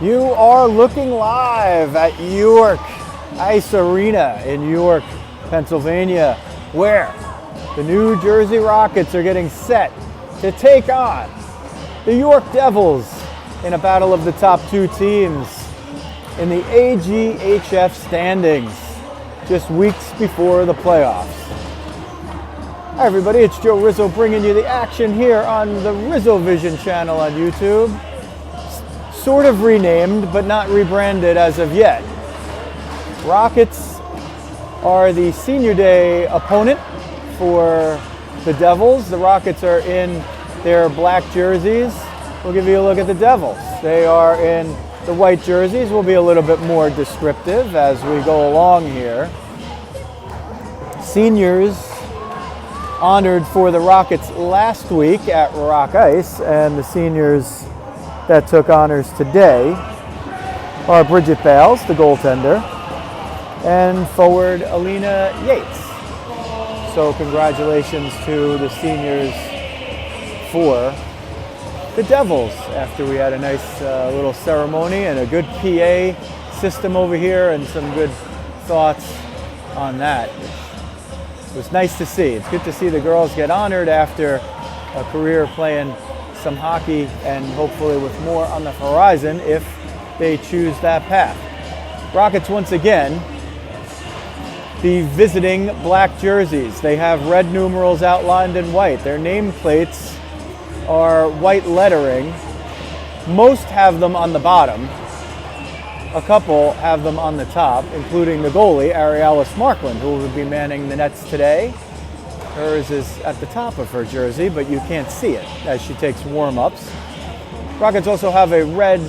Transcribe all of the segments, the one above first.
You are looking live at York Ice Arena in York, Pennsylvania, where the New Jersey Rockets are getting set to take on the York Devils in a battle of the top two teams in the AGHF standings, just weeks before the playoffs. Hi everybody, it's Joe Rizzo bringing you the action here on the Rizzo Vision channel on YouTube. Sort of renamed, but not rebranded as of yet. Rockets are the senior day opponent for the Devils. The Rockets are in their black jerseys. We'll give you a look at the Devils. They are in the white jerseys. We'll be a little bit more descriptive as we go along here. Seniors honored for the Rockets last week at Rock Ice, and the seniors that took honors today are Bridget Bayles, the goaltender, and forward Alina Yates. So congratulations to the seniors for the Devils after we had a nice little ceremony and a good PA system over here and some good thoughts on that. It was nice to see. It's good to see the girls get honored after a career playing some hockey, and hopefully with more on the horizon if they choose that path. Rockets once again, the visiting black jerseys. They have red numerals outlined in white. Their nameplates are white lettering. Most have them on the bottom. A couple have them on the top, including the goalie, Arialis Markland, who will be manning the nets today. Hers is at the top of her jersey, but you can't see it as she takes warm-ups. Rockets also have a red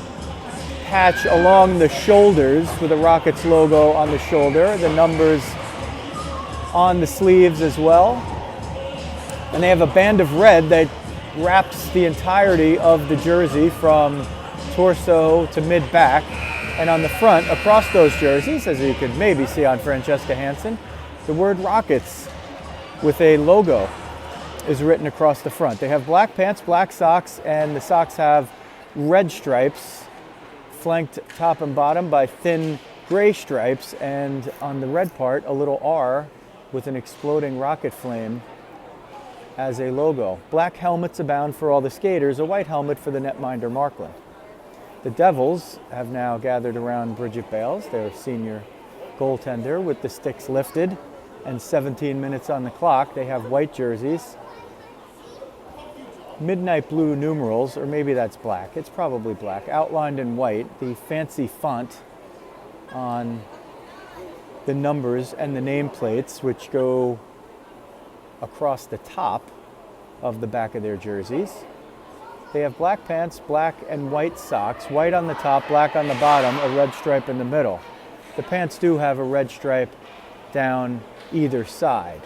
patch along the shoulders with the Rockets logo on the shoulder, the numbers on the sleeves as well. And they have a band of red that wraps the entirety of the jersey from torso to mid-back. And on the front, across those jerseys, as you could maybe see on Francesca Hansen, the word Rockets with a logo is written across the front. They have black pants, black socks, and the socks have red stripes, flanked top and bottom by thin gray stripes, and on the red part, a little R with an exploding rocket flame as a logo. Black helmets abound for all the skaters, a white helmet for the netminder Markland. The Devils have now gathered around Bridget Bayles, their senior goaltender, with the sticks lifted and 17 minutes on the clock. They have white jerseys, midnight blue numerals, or maybe that's black. It's probably black, outlined in white. The fancy font on the numbers and the nameplates, which go across the top of the back of their jerseys. They have black pants, black and white socks, white on the top, black on the bottom, a red stripe in the middle. The pants do have a red stripe down either side.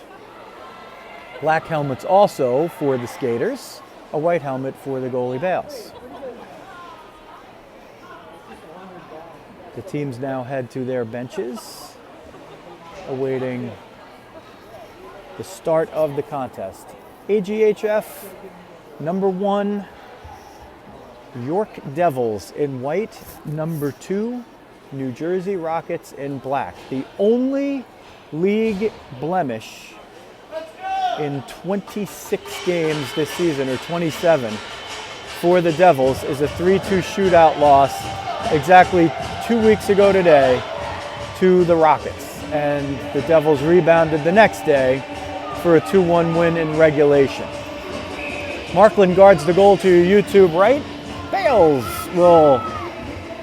Black helmets also for the skaters, a white helmet for the goalie Bayles. The teams now head to their benches, awaiting the start of the contest. AGHF number 1, York Devils in white, number 2, New Jersey Rockets in black. The only league blemish in 26 games this season, or 27, for the Devils is a 3-2 shootout loss exactly 2 weeks ago today to the Rockets. And the Devils rebounded the next day for a 2-1 win in regulation. Markland guards the goal to your YouTube right. Bayles will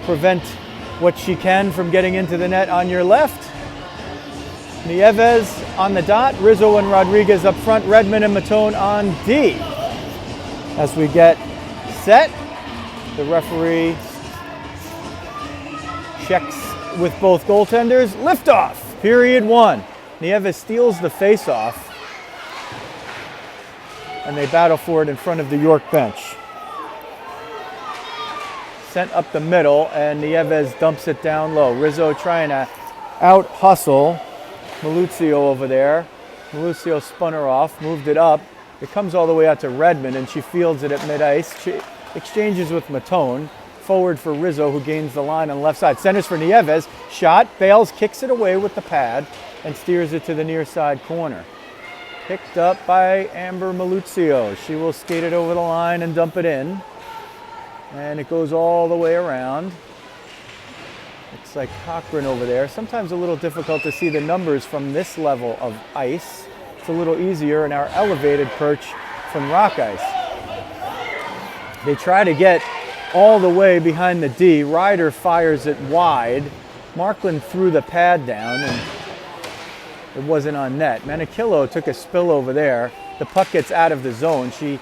prevent what she can from getting into the net on your left. Nieves on the dot, Rizzo and Rodriguez up front, Redmond and Matone on D. As we get set, the referee checks with both goaltenders. Liftoff, period 1. Nieves steals the face-off, and they battle for it in front of the York bench. Sent up the middle, and Nieves dumps it down low. Rizzo trying to out-hustle Maluzio over there. Maluzio spun her off, moved it up. It comes all the way out to Redmond, and she fields it at mid-ice. She exchanges with Matone, forward for Rizzo, who gains the line on the left side. Centers for Nieves. Shot. Bayles kicks it away with the pad and steers it to the near side corner. Picked up by Amber Maluzio. She will skate it over the line and dump it in. And it goes all the way around. Looks like Cochran over there. Sometimes a little difficult to see the numbers from this level of ice. It's a little easier in our elevated perch from rock ice. They try to get all the way behind the D. Ryder fires it wide. Markland threw the pad down and it wasn't on net. Manikillo took a spill over there. The puck gets out of the zone. She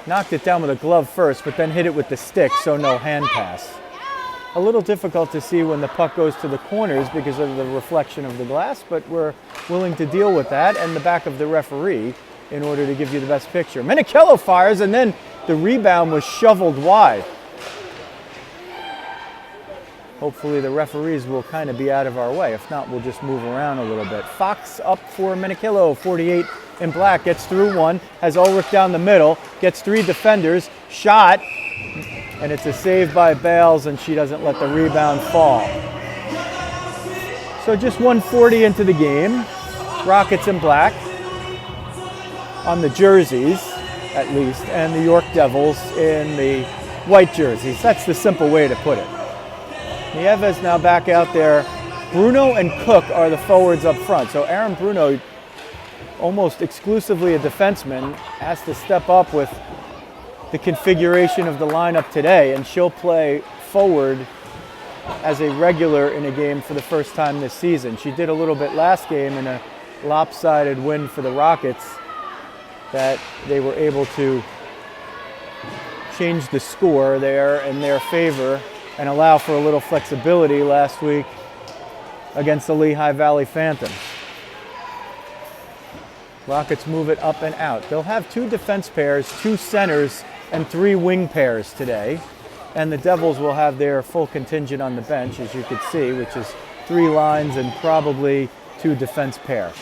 knocked it down with a glove first, but then hit it with the stick, so no hand pass. A little difficult to see when the puck goes to the corners because of the reflection of the glass, but we're willing to deal with that and the back of the referee in order to give you the best picture. Manikillo fires, and then the rebound was shoveled wide. Hopefully the referees will kind of be out of our way. If not, we'll just move around a little bit. Fox up for Manikillo, 48 in black, gets through one, has Ulrich down the middle, gets three defenders, shot, and it's a save by Bayles, and she doesn't let the rebound fall. So just 1:40 into the game. Rockets in black on the jerseys, at least, and the York Devils in the white jerseys. That's the simple way to put it. Nieves now back out there. Bruno and Cook are the forwards up front. So Aaron Bruno, almost exclusively a defenseman, has to step up with the configuration of the lineup today, and she'll play forward as a regular in a game for the first time this season. She did a little bit last game in a lopsided win for the Rockets that they were able to change the score there in their favor and allow for a little flexibility last week against the Lehigh Valley Phantoms. Rockets move it up and out. They'll have two defense pairs, two centers, and three wing pairs today. And the Devils will have their full contingent on the bench, as you could see, which is three lines and probably two defense pair.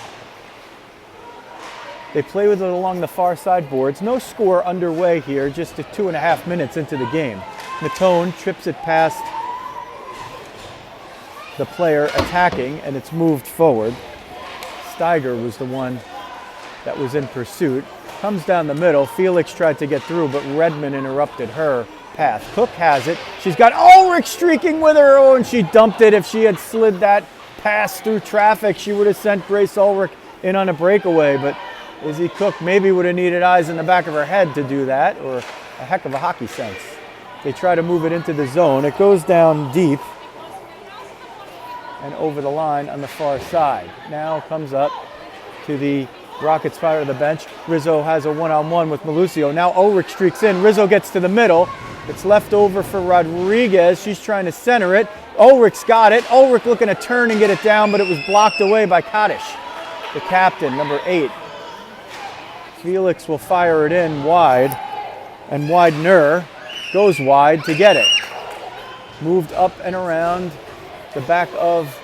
They play with it along the far side boards. No score underway here, just 2.5 minutes into the game. Matone trips it past the player attacking, and it's moved forward. Steiger was the one that was in pursuit. Comes down the middle. Felix tried to get through, but Redmond interrupted her path. Cook has it. She's got Ulrich streaking with her. Oh, and she dumped it. If she had slid that pass through traffic, she would have sent Grace Ulrich in on a breakaway. But Izzy Cook maybe would have needed eyes in the back of her head to do that, or a heck of a hockey sense. They try to move it into the zone. It goes down deep and over the line on the far side. Now comes up to the Rockets fire to the bench. Rizzo has a one-on-one with Maluzio. Now Ulrich streaks in. Rizzo gets to the middle. It's left over for Rodriguez. She's trying to center it. Ulrich's got it. Ulrich looking to turn and get it down, but it was blocked away by Kaddish, the captain, number 8. Felix will fire it in wide, and Widener goes wide to get it. Moved up and around the back of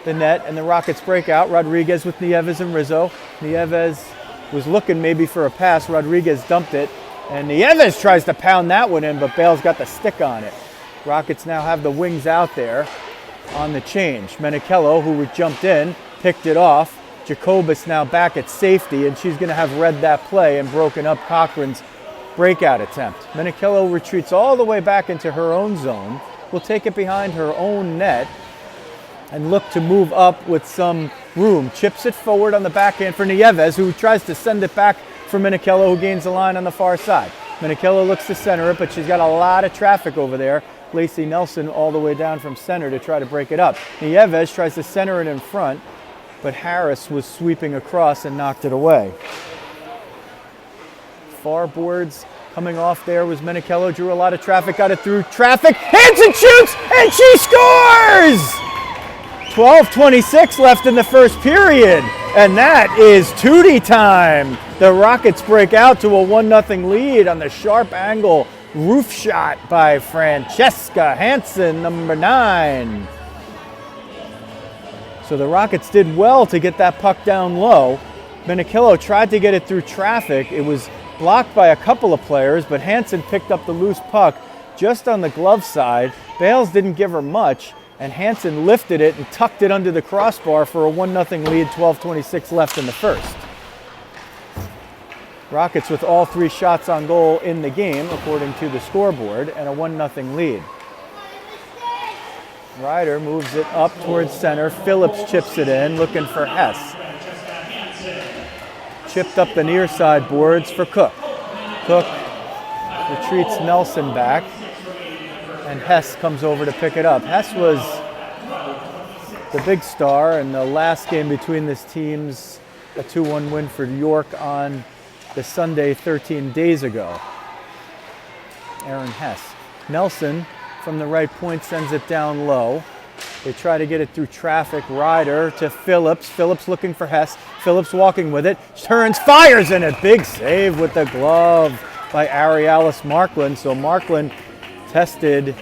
the net, and the Rockets break out. Rodriguez with Nieves and Rizzo. Nieves was looking maybe for a pass. Rodriguez dumped it, and Nieves tries to pound that one in, but Bayles got the stick on it. Rockets now have the wings out there on the change. Manikillo, who jumped in, picked it off. Jacobus now back at safety, and she's going to have read that play and broken up Cochran's breakout attempt. Manikillo retreats all the way back into her own zone, will take it behind her own net, and look to move up with some room. Chips it forward on the backhand for Nieves, who tries to send it back for Manikillo, who gains the line on the far side. Manikillo looks to center it, but she's got a lot of traffic over there. Lacey Nelson all the way down from center to try to break it up. Nieves tries to center it in front, but Harris was sweeping across and knocked it away. Far boards coming off there was Manikillo, drew a lot of traffic, got it through traffic. Hansen shoots, and she scores! 12:26 left in the first period, and that is Tootie time. The Rockets break out to a 1-0 lead on the sharp angle roof shot by Francesca Hansen, number 9. So the Rockets did well to get that puck down low. Manikillo tried to get it through traffic. It was blocked by a couple of players, but Hansen picked up the loose puck, just on the glove side. Bayles didn't give her much, and Hansen lifted it and tucked it under the crossbar for a 1-0 lead, 12:26 left in the first. Rockets with all 3 shots on goal in the game, according to the scoreboard, and a 1-0 lead. Ryder moves it up towards center. Phillips chips it in, looking for Hess. Chipped up the near side boards for Cook. Cook retreats Nelson back, and Hess comes over to pick it up. Hess was the big star in the last game between these teams, a 2-1 win for York on the Sunday 13 days ago. Aaron Hess. Nelson from the right point sends it down low. They try to get it through traffic. Ryder to Phillips. Phillips looking for Hess. Phillips walking with it. Turns, fires in it. Big save with the glove by Arialis Markland. So Markland tested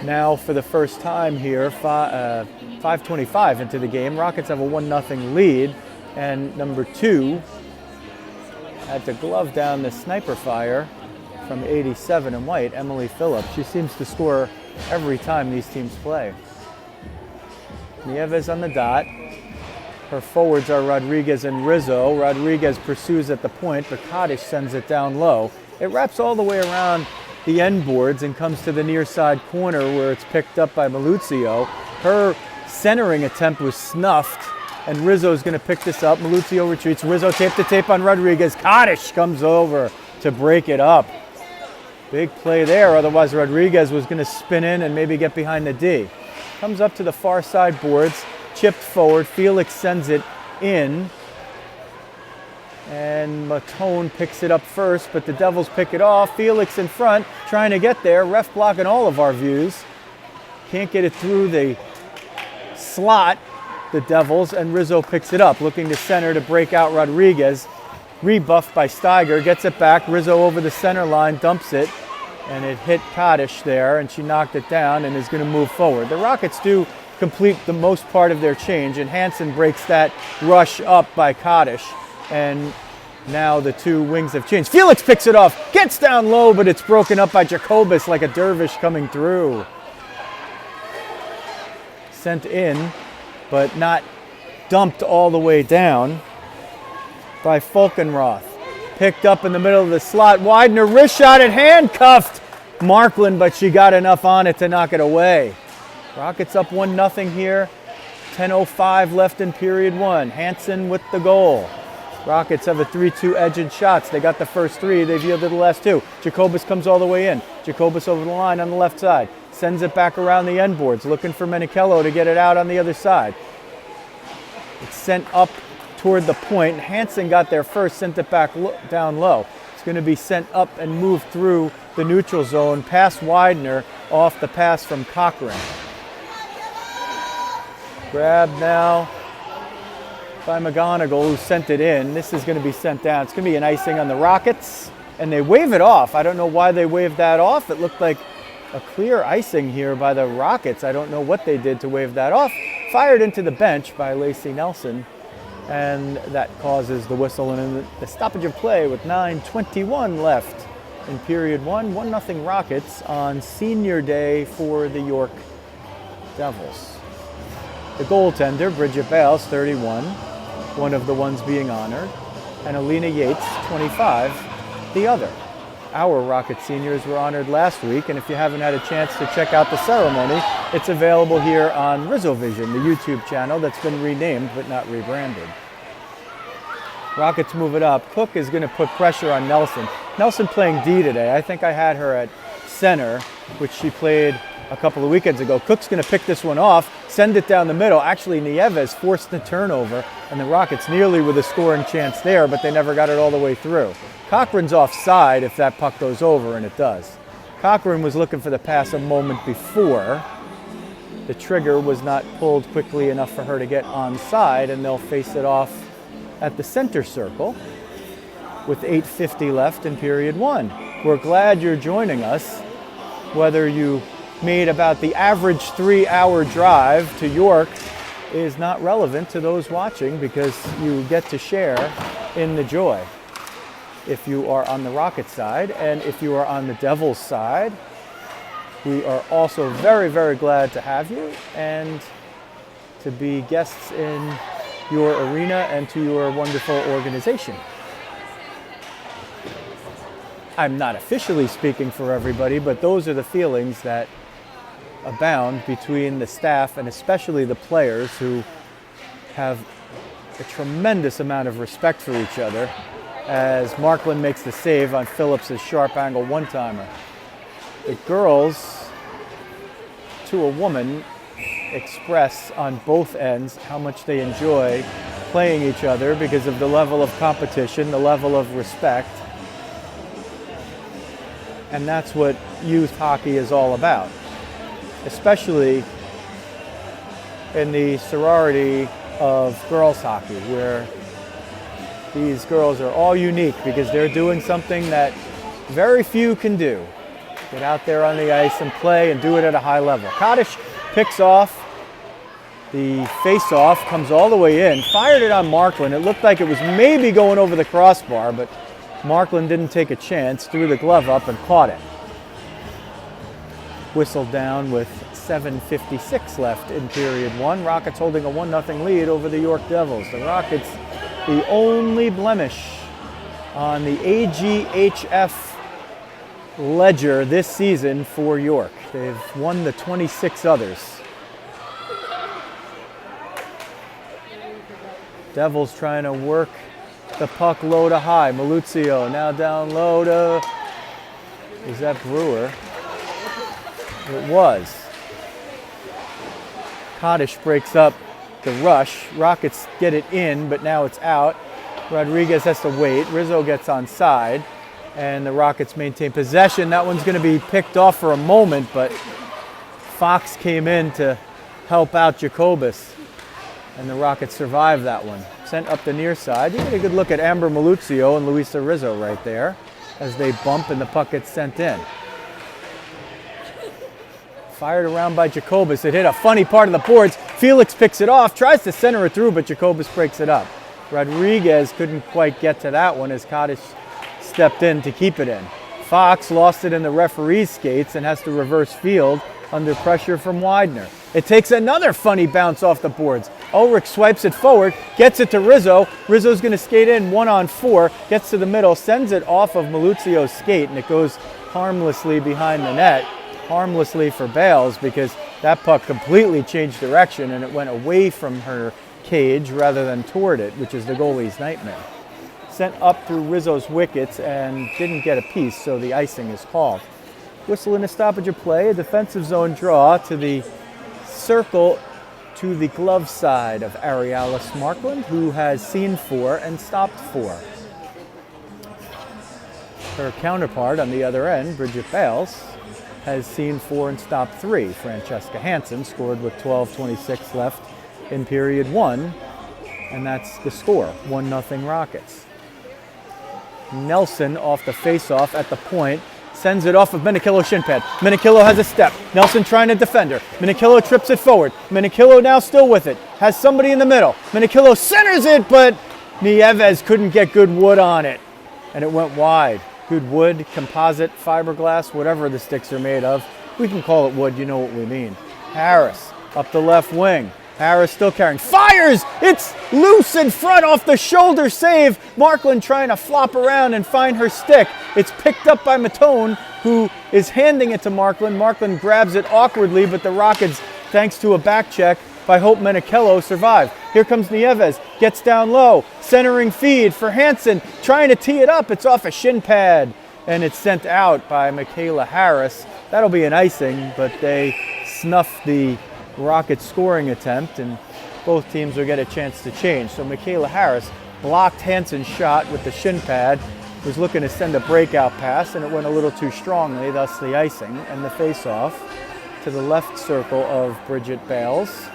now for the first time here, 5:25 into the game. Rockets have a 1-0 lead, and number 2 had to glove down the sniper fire from 87 in white, Emily Phillips. She seems to score every time these teams play. Nieves on the dot. Her forwards are Rodriguez and Rizzo. Rodriguez pursues at the point, but Kaddish sends it down low. It wraps all the way around the end boards and comes to the near side corner where it's picked up by Maluzio. Her centering attempt was snuffed, and Rizzo's going to pick this up. Maluzio retreats. Rizzo tape to tape on Rodriguez. Kaddish comes over to break it up. Big play there, otherwise Rodriguez was going to spin in and maybe get behind the D. Comes up to the far side boards, chipped forward. Felix sends it in, and Matone picks it up first, but the Devils pick it off. Felix in front, trying to get there. Ref blocking all of our views. Can't get it through the slot, the Devils, and Rizzo picks it up, looking to center to break out Rodriguez. Rebuffed by Steiger, gets it back. Rizzo over the center line, dumps it, and it hit Kaddish there, and she knocked it down and is going to move forward. The Rockets do complete the most part of their change, and Hansen breaks that rush up by Kaddish, and now the 2 wings have changed. Felix picks it off, gets down low, but it's broken up by Jacobus like a dervish coming through. Sent in, but not dumped all the way down by Falkenroth. Picked up in the middle of the slot. Widener wrist shot and handcuffed Markland, but she got enough on it to knock it away. Rockets up 1-0 here. 10:05 left in period 1. Hansen with the goal. Rockets have a 3-2 edge in shots. They got the first 3. They've yielded the last 2. Jacobus comes all the way in. Jacobus over the line on the left side. Sends it back around the end boards, looking for Menichello to get it out on the other side. It's sent up toward the point. Hansen got there first, sent it back down low. It's going to be sent up and moved through the neutral zone, past Widener, off the pass from Cochran. Grabbed now by McGonigal, who sent it in. This is going to be sent down. It's going to be an icing on the Rockets, and they wave it off. I don't know why they waved that off. It looked like a clear icing here by the Rockets. I don't know what they did to wave that off. Fired into the bench by Lacey Nelson, and that causes the whistle and the stoppage of play with 9:21 left in period 1. 1-0 Rockets on senior day for the York Devils. The goaltender, Bridget Bayles, 31, one of the ones being honored, and Alina Yates, 25, the other. Our Rocket seniors were honored last week, and if you haven't had a chance to check out the ceremony, it's available here on Rizzo Vision, the YouTube channel that's been renamed but not rebranded. Rockets move it up. Cook is going to put pressure on Nelson. Nelson playing D today. I think I had her at center, which she played a couple of weekends ago. Cook's going to pick this one off, send it down the middle. Actually, Nieves forced the turnover, and the Rockets nearly with a scoring chance there, but they never got it all the way through. Cochran's offside if that puck goes over, and it does. Cochran was looking for the pass a moment before. The trigger was not pulled quickly enough for her to get onside, and they'll face it off at the center circle with 8:50 left in period 1. We're glad you're joining us, whether you made about the average 3-hour drive to York is not relevant to those watching because you get to share in the joy. If you are on the Rocket side, and if you are on the Devils side, we are also very, very glad to have you and to be guests in your arena and to your wonderful organization. I'm not officially speaking for everybody, but those are the feelings that abound between the staff and especially the players, who have a tremendous amount of respect for each other as Markland makes the save on Phillips' sharp angle one-timer. The girls, to a woman, express on both ends how much they enjoy playing each other because of the level of competition, the level of respect. And that's what youth hockey is all about, especially in the sorority of girls hockey, where these girls are all unique because they're doing something that very few can do. Get out there on the ice and play and do it at a high level. Kaddish picks off the face-off, comes all the way in, fired it on Markland. It looked like it was maybe going over the crossbar, but Markland didn't take a chance, threw the glove up and caught it. Whistled down with 7:56 left in period one. Rockets holding a 1-0 lead over the York Devils. The Rockets, the only blemish on the AGHF ledger this season for York. They've won the 26 others. Devils trying to work the puck low to high. Maluzio now down low to, is that Brewer? It was. Kaddish breaks up the rush. Rockets get it in, but now it's out. Rodriguez has to wait. Rizzo gets on side, and the Rockets maintain possession. That one's going to be picked off for a moment, but Fox came in to help out Jacobus, and the Rockets survived that one. Sent up the near side. You get a good look at Amber Maluzio and Luisa Rizzo right there as they bump and the puck gets sent in. Fired around by Jacobus. It hit a funny part of the boards. Felix picks it off, tries to center it through, but Jacobus breaks it up. Rodriguez couldn't quite get to that one as Kaddish stepped in to keep it in. Fox lost it in the referee's skates and has to reverse field under pressure from Widener. It takes another funny bounce off the boards. Ulrich swipes it forward, gets it to Rizzo. Rizzo's going to skate in 1-on-4, gets to the middle, sends it off of Maluzio's skate, and it goes harmlessly behind the net. Harmlessly for Bayles, because that puck completely changed direction and it went away from her cage rather than toward it, which is the goalie's nightmare. Sent up through Rizzo's wickets and didn't get a piece, so the icing is called. Whistle in a stoppage of play, a defensive zone draw to the circle to the glove side of Arialis Markland, who has seen 4 and stopped 4. Her counterpart on the other end, Bridget Bayles, has seen 4 and stopped 3. Francesca Hansen scored with 12:26 left in period 1, and that's the score, 1-0 Rockets. Nelson off the face-off at the point, sends it off of Menikillo's shin pad. Menikillo has a step. Nelson trying to defend her. Menikillo trips it forward. Menikillo now still with it. Has somebody in the middle. Menikillo centers it, but Nieves couldn't get good wood on it, and it went wide. Good wood, composite, fiberglass, whatever the sticks are made of. We can call it wood, you know what we mean. Harris up the left wing. Harris still carrying. Fires! It's loose in front off the shoulder save. Markland trying to flop around and find her stick. It's picked up by Matone, who is handing it to Markland. Markland grabs it awkwardly, but the Rockets, thanks to a back check by Hope Menikillo, survive. Here comes Nieves, gets down low, centering feed for Hansen, trying to tee it up. It's off a shin pad, and it's sent out by Michaela Harris. That'll be an icing, but they snuff the Rockets scoring attempt, and both teams will get a chance to change. So Michaela Harris blocked Hansen's shot with the shin pad, was looking to send a breakout pass, and it went a little too strongly, thus the icing, and the face-off to the left circle of Bridget Bayles,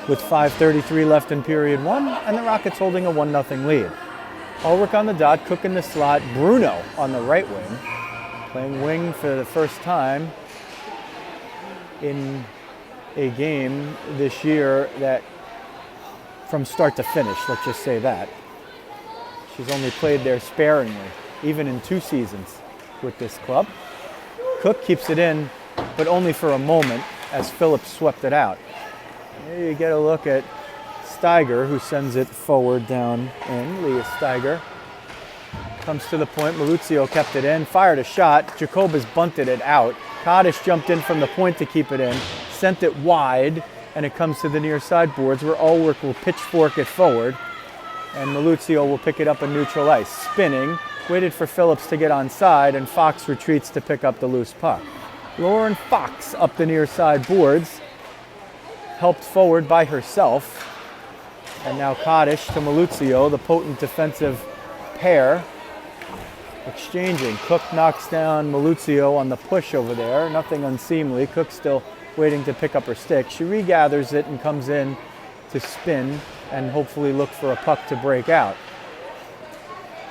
with 5:33 left in period 1, and the Rockets holding a 1-0 lead. Ulrich on the dot, Cook in the slot, Bruno on the right wing, playing wing for the first time in a game this year that from start to finish, let's just say that. She's only played there sparingly, even in 2 seasons with this club. Cook keeps it in but only for a moment as Phillips swept it out. Here you get a look at Steiger, who sends it forward down in. Leah Steiger comes to the point. Maluzio kept it in, fired a shot. Jacobus bunted it out. Kaddish jumped in from the point to keep it in, sent it wide, and it comes to the near side boards where Ulrich will pitchfork it forward, and Maluzio will pick it up in neutral ice. Spinning, waited for Phillips to get onside, and Fox retreats to pick up the loose puck. Lauren Fox up the near side boards, helped forward by herself. And now Kaddish to Maluzio, the potent defensive pair. Exchanging. Cook knocks down Maluzio on the push over there. Nothing unseemly. Cook still waiting to pick up her stick. She regathers it and comes in to spin and hopefully look for a puck to break out.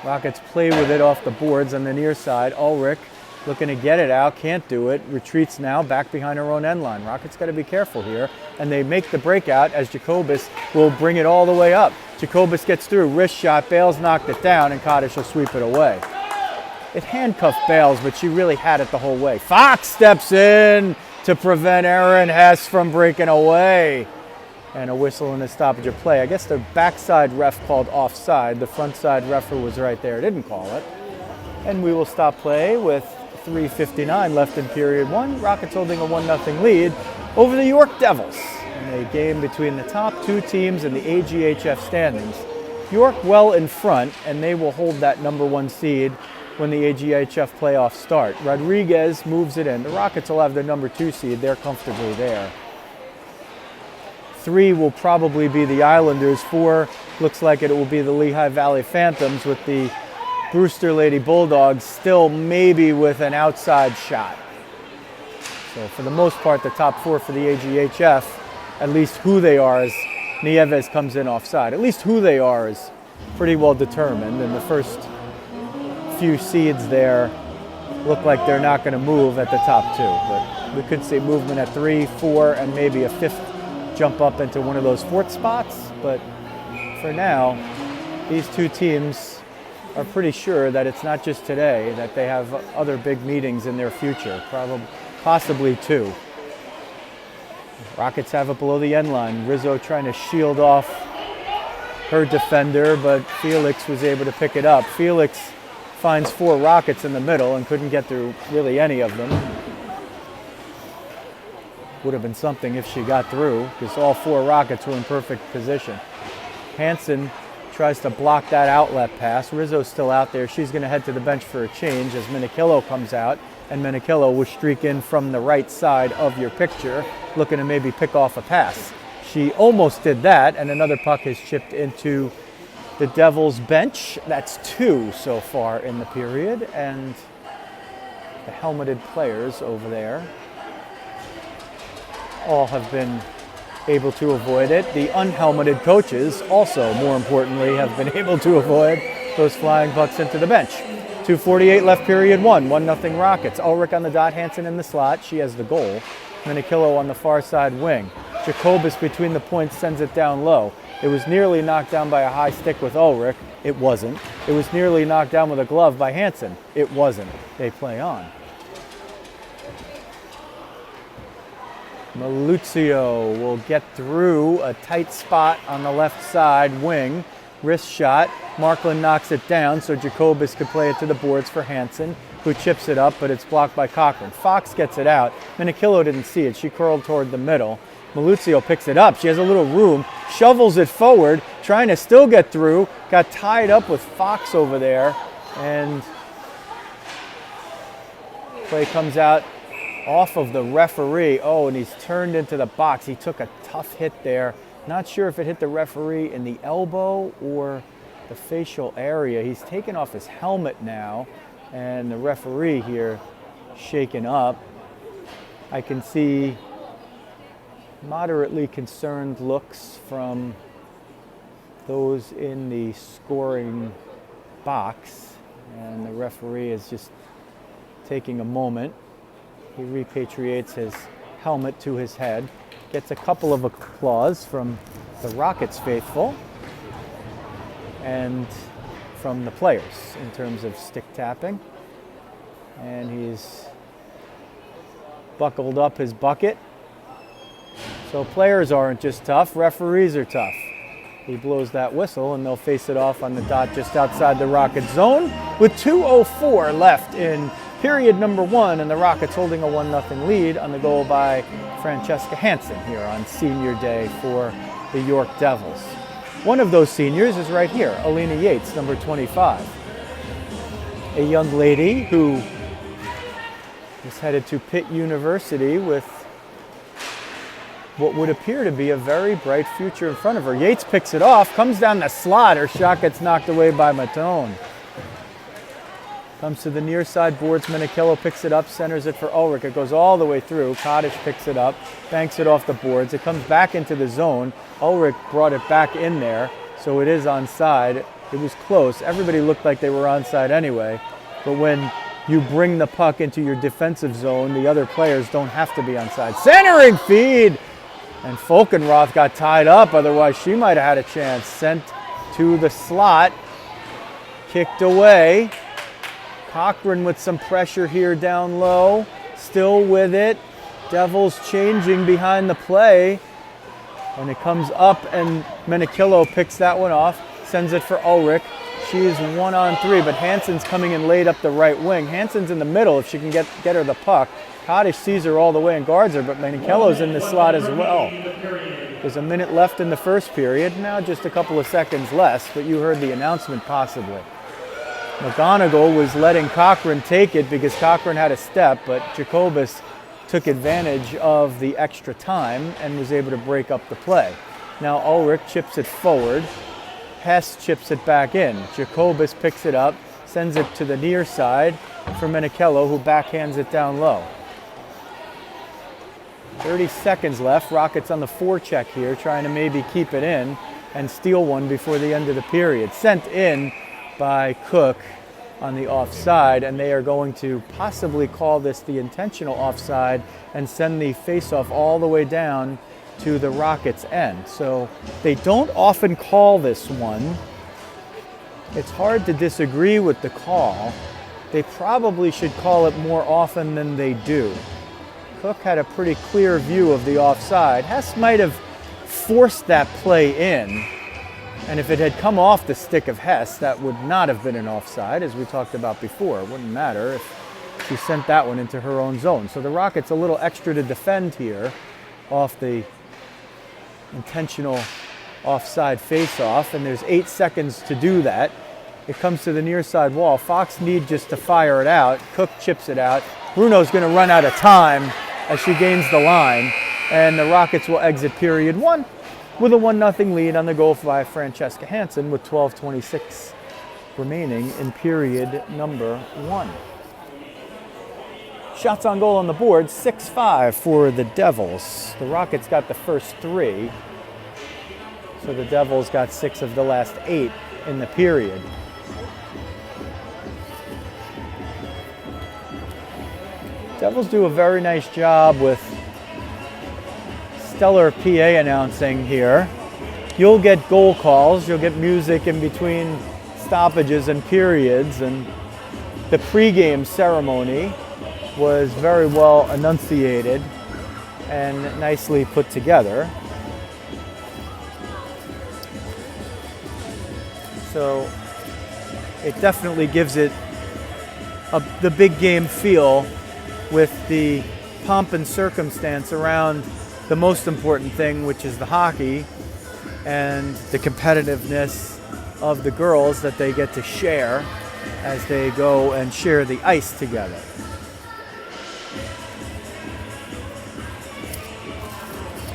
Rockets play with it off the boards on the near side. Ulrich looking to get it out, can't do it. Retreats now back behind her own end line. Rockets got to be careful here. And they make the breakout as Jacobus will bring it all the way up. Jacobus gets through, wrist shot. Bayles knocked it down, and Kaddish will sweep it away. It handcuffed Bayles, but she really had it the whole way. Fox steps in to prevent Erin Hess from breaking away. And a whistle and a stoppage of play. I guess the backside ref called offside. The front side referee was right there, didn't call it. And we will stop play with 3:59 left in period one. Rockets holding a 1-0 lead over the York Devils in a game between the top two teams in the AGHF standings. York well in front, and they will hold that number one seed when the AGHF playoffs start. Rodriguez moves it in. The Rockets will have the number two seed. They're comfortably there. 3 will probably be the Islanders. 4 looks like it will be the Lehigh Valley Phantoms, with the Brewster Lady Bulldogs still maybe with an outside shot. So for the most part, the top 4 for the AGHF, at least who they are, as Nieves comes in offside, at least who they are is pretty well determined. And the first few seeds there look like they're not going to move at the top 2. But we could see movement at 3, 4, and maybe a 5th jump up into one of those 4th spots. But for now, these two teams are pretty sure that it's not just today, that they have other big meetings in their future, possibly 2. Rockets have it below the end line. Rizzo trying to shield off her defender, but Felix was able to pick it up. Felix finds 4 Rockets in the middle and couldn't get through really any of them. Would have been something if she got through, because all 4 Rockets were in perfect position. Hansen tries to block that outlet pass. Rizzo's still out there. She's going to head to the bench for a change as Minikillo comes out, and Minikillo will streak in from the right side of your picture, looking to maybe pick off a pass. She almost did that, and another puck has chipped into the Devils bench. That's 2 so far in the period, and the helmeted players over there all have been able to avoid it. The unhelmeted coaches also, more importantly, have been able to avoid those flying pucks into the bench. 2:48 left period 1, 1-0 Rockets. Ulrich on the dot, Hansen in the slot. She has the goal. Minikillo on the far side wing. Jacobus between the points sends it down low. It was nearly knocked down by a high stick with Ulrich. It wasn't. It was nearly knocked down with a glove by Hansen. It wasn't. They play on. Maluzio will get through a tight spot on the left side wing. Wrist shot. Markland knocks it down so Jacobus could play it to the boards for Hansen, who chips it up, but it's blocked by Cochran. Fox gets it out. Minikillo didn't see it. She curled toward the middle. Maluzio picks it up. She has a little room, shovels it forward, trying to still get through. Got tied up with Fox over there, and play comes out off of the referee. Oh, and he's turned into the box. He took a tough hit there. Not sure if it hit the referee in the elbow or the facial area. He's taken off his helmet now, and the referee here shaken up. I can see moderately concerned looks from those in the scoring box, and the referee is just taking a moment. He repatriates his helmet to his head, gets a couple of applause from the Rockets faithful and from the players in terms of stick tapping, and he's buckled up his bucket. So players aren't just tough, referees are tough. He blows that whistle and they'll face it off on the dot just outside the Rocket zone with 2:04 left in period number 1, and the Rockets holding a 1-0 lead on the goal by Francesca Hansen here on senior day for the York Devils. One of those seniors is right here, Alina Yates, number 25. A young lady who is headed to Pitt University with what would appear to be a very bright future in front of her. Yates picks it off, comes down the slot. Her shot gets knocked away by Matone. Comes to the near side boards. Menichello picks it up, centers it for Ulrich. It goes all the way through. Kaddish picks it up, banks it off the boards. It comes back into the zone. Ulrich brought it back in there, so it is onside. It was close. Everybody looked like they were onside anyway. But when you bring the puck into your defensive zone, the other players don't have to be onside. Centering feed! And Folkenroth got tied up, otherwise she might have had a chance. Sent to the slot, kicked away. Cochran with some pressure here down low, still with it. Devils changing behind the play. And it comes up and Menichello picks that one off, sends it for Ulrich. She's 1-on-3, but Hansen's coming in late up the right wing. Hansen's in the middle if she can get her the puck. Kaddish sees her all the way and guards her, but Menichello's in the slot as well. There's a minute left in the first period, now just a couple of seconds less, but you heard the announcement possibly. McGonigal was letting Cochran take it because Cochran had a step, but Jacobus took advantage of the extra time and was able to break up the play. Now Ulrich chips it forward. Hess chips it back in. Jacobus picks it up, sends it to the near side for Menichello, who backhands it down low. 30 seconds left. Rockets on the forecheck here, trying to maybe keep it in and steal one before the end of the period. Sent in by Cook on the offside, and they are going to possibly call this the intentional offside and send the faceoff all the way down to the Rockets' end. So they don't often call this one. It's hard to disagree with the call. They probably should call it more often than they do. Cook had a pretty clear view of the offside. Hess might have forced that play in, and if it had come off the stick of Hess, that would not have been an offside, as we talked about before. It wouldn't matter if she sent that one into her own zone. So the Rockets a little extra to defend here off the intentional offside face-off, and there's 8 seconds to do that. It comes to the near side wall. Fox need just to fire it out. Cook chips it out. Bruno's going to run out of time as she gains the line, and the Rockets will exit period 1 with a 1-0 lead on the goal by Francesca Hansen with 12:26 remaining in period number 1. Shots on goal on the board, 6-5 for the Devils. The Rockets got the first 3, so the Devils got 6 of the last 8 in the period. Devils do a very nice job with stellar PA announcing here. You'll get goal calls, you'll get music in between stoppages and periods, and the pregame ceremony was very well enunciated and nicely put together. So it definitely gives it the big game feel with the pomp and circumstance around the most important thing, which is the hockey and the competitiveness of the girls that they get to share as they go and share the ice together.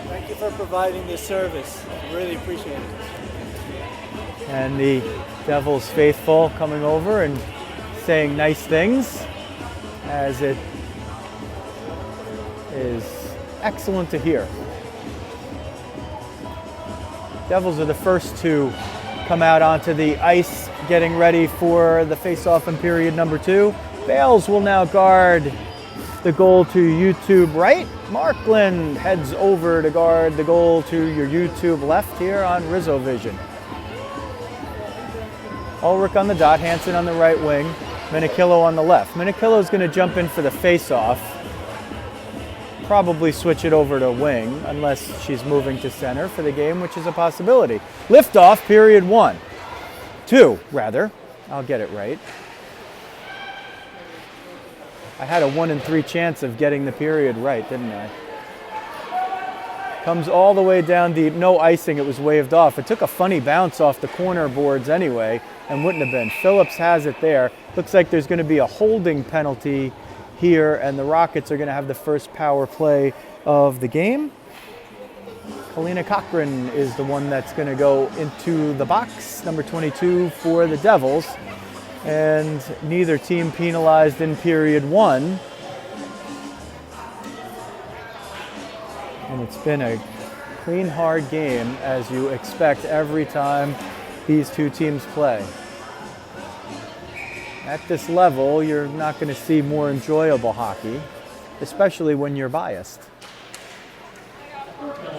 Thank you for providing this service. I really appreciate it. And the Devils faithful coming over and saying nice things, as it is excellent to hear. Devils are the first to come out onto the ice, getting ready for the face-off in period number 2. Bayles will now guard the goal to YouTube right. Markland heads over to guard the goal to your YouTube left here on Rizzo Vision. Ulrich on the dot, Hansen on the right wing, Menichello on the left. Menichello is going to jump in for the face-off. probably switch it over to wing unless she's moving to center for the game, which is a possibility. Liftoff, period 1. 2, rather. I'll get it right. I had a 1 in 3 chance of getting the period right, didn't I? Comes all the way down deep, no icing, it was waved off. It took a funny bounce off the corner boards anyway, and wouldn't have been. Phillips has it there. Looks like there's going to be a holding penalty here, and the Rockets are going to have the first power play of the game. Alina Cochran is the one that's going to go into the box, number 22 for the Devils. And neither team penalized in period 1. And it's been a clean, hard game, as you expect every time these two teams play. At this level, you're not going to see more enjoyable hockey, especially when you're biased.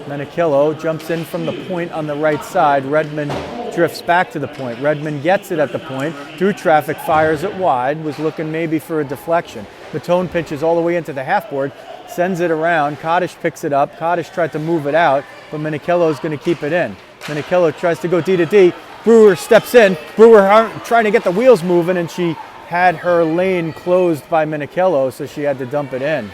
Menikillo jumps in from the point on the right side. Redmond drifts back to the point. Redmond gets it at the point. Through traffic, fires it wide. Was looking maybe for a deflection. Matone pitches all the way into the half board. Sends it around. Kaddish picks it up. Kaddish tried to move it out, but Menikillo is going to keep it in. Menikillo tries to go D to D. Brewer steps in. Brewer trying to get the wheels moving, and she had her lane closed by Menikillo, so she had to dump it in.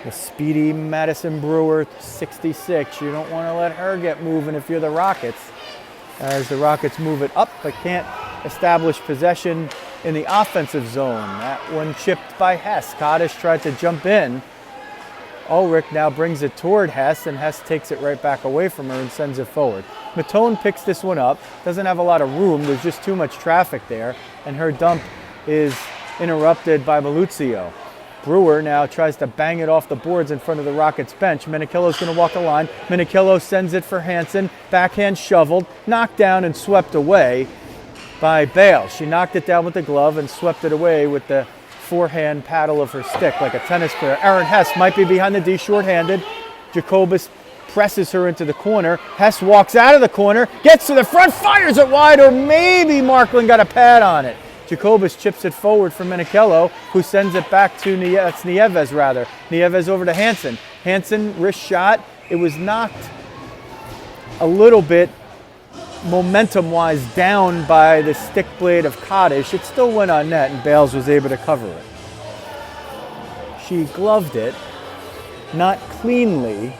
The speedy Madison Brewer, 66. You don't want to let her get moving if you're the Rockets. As the Rockets move it up, but can't establish possession in the offensive zone. That one chipped by Hess. Kaddish tried to jump in. Ulrich now brings it toward Hess, and Hess takes it right back away from her and sends it forward. Matone picks this one up. Doesn't have a lot of room. There's just too much traffic there, and her dump is interrupted by Maluzio. Brewer now tries to bang it off the boards in front of the Rockets bench. Menikillo's going to walk the line. Menikillo sends it for Hansen. Backhand shoveled, knocked down and swept away by Bayles. She knocked it down with the glove and swept it away with the forehand paddle of her stick like a tennis player. Aaron Hess might be behind the D, shorthanded. Jacobus presses her into the corner. Hess walks out of the corner, gets to the front, fires it wide, or maybe Markland got a pad on it. Jacobus chips it forward for Menikillo, who sends it back to Nieves rather. Nieves over to Hansen. Hansen, wrist shot. It was knocked a little bit momentum-wise down by the stick blade of Kaddish. It still went on net, and Bayles was able to cover it. She gloved it, not cleanly,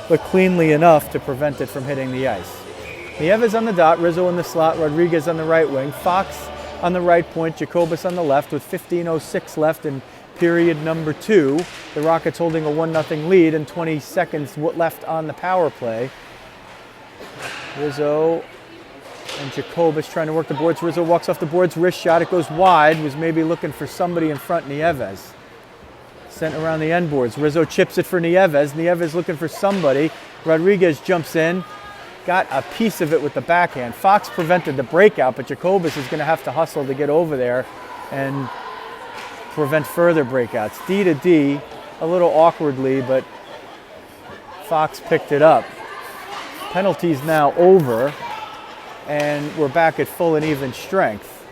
but cleanly enough to prevent it from hitting the ice. Nieves on the dot, Rizzo in the slot, Rodriguez on the right wing, Fox on the right point, Jacobus on the left with 15:06 left in period number 2. The Rockets holding a 1-0 lead and 20 seconds left on the power play. Rizzo and Jacobus trying to work the boards. Rizzo walks off the boards, wrist shot, it goes wide, was maybe looking for somebody in front, Nieves. Sent around the end boards. Rizzo chips it for Nieves. Nieves looking for somebody. Rodriguez jumps in. Got a piece of it with the backhand. Fox prevented the breakout, but Jacobus is going to have to hustle to get over there and prevent further breakouts. D to D, a little awkwardly, but Fox picked it up. Penalties now over, and we're back at full and even strength.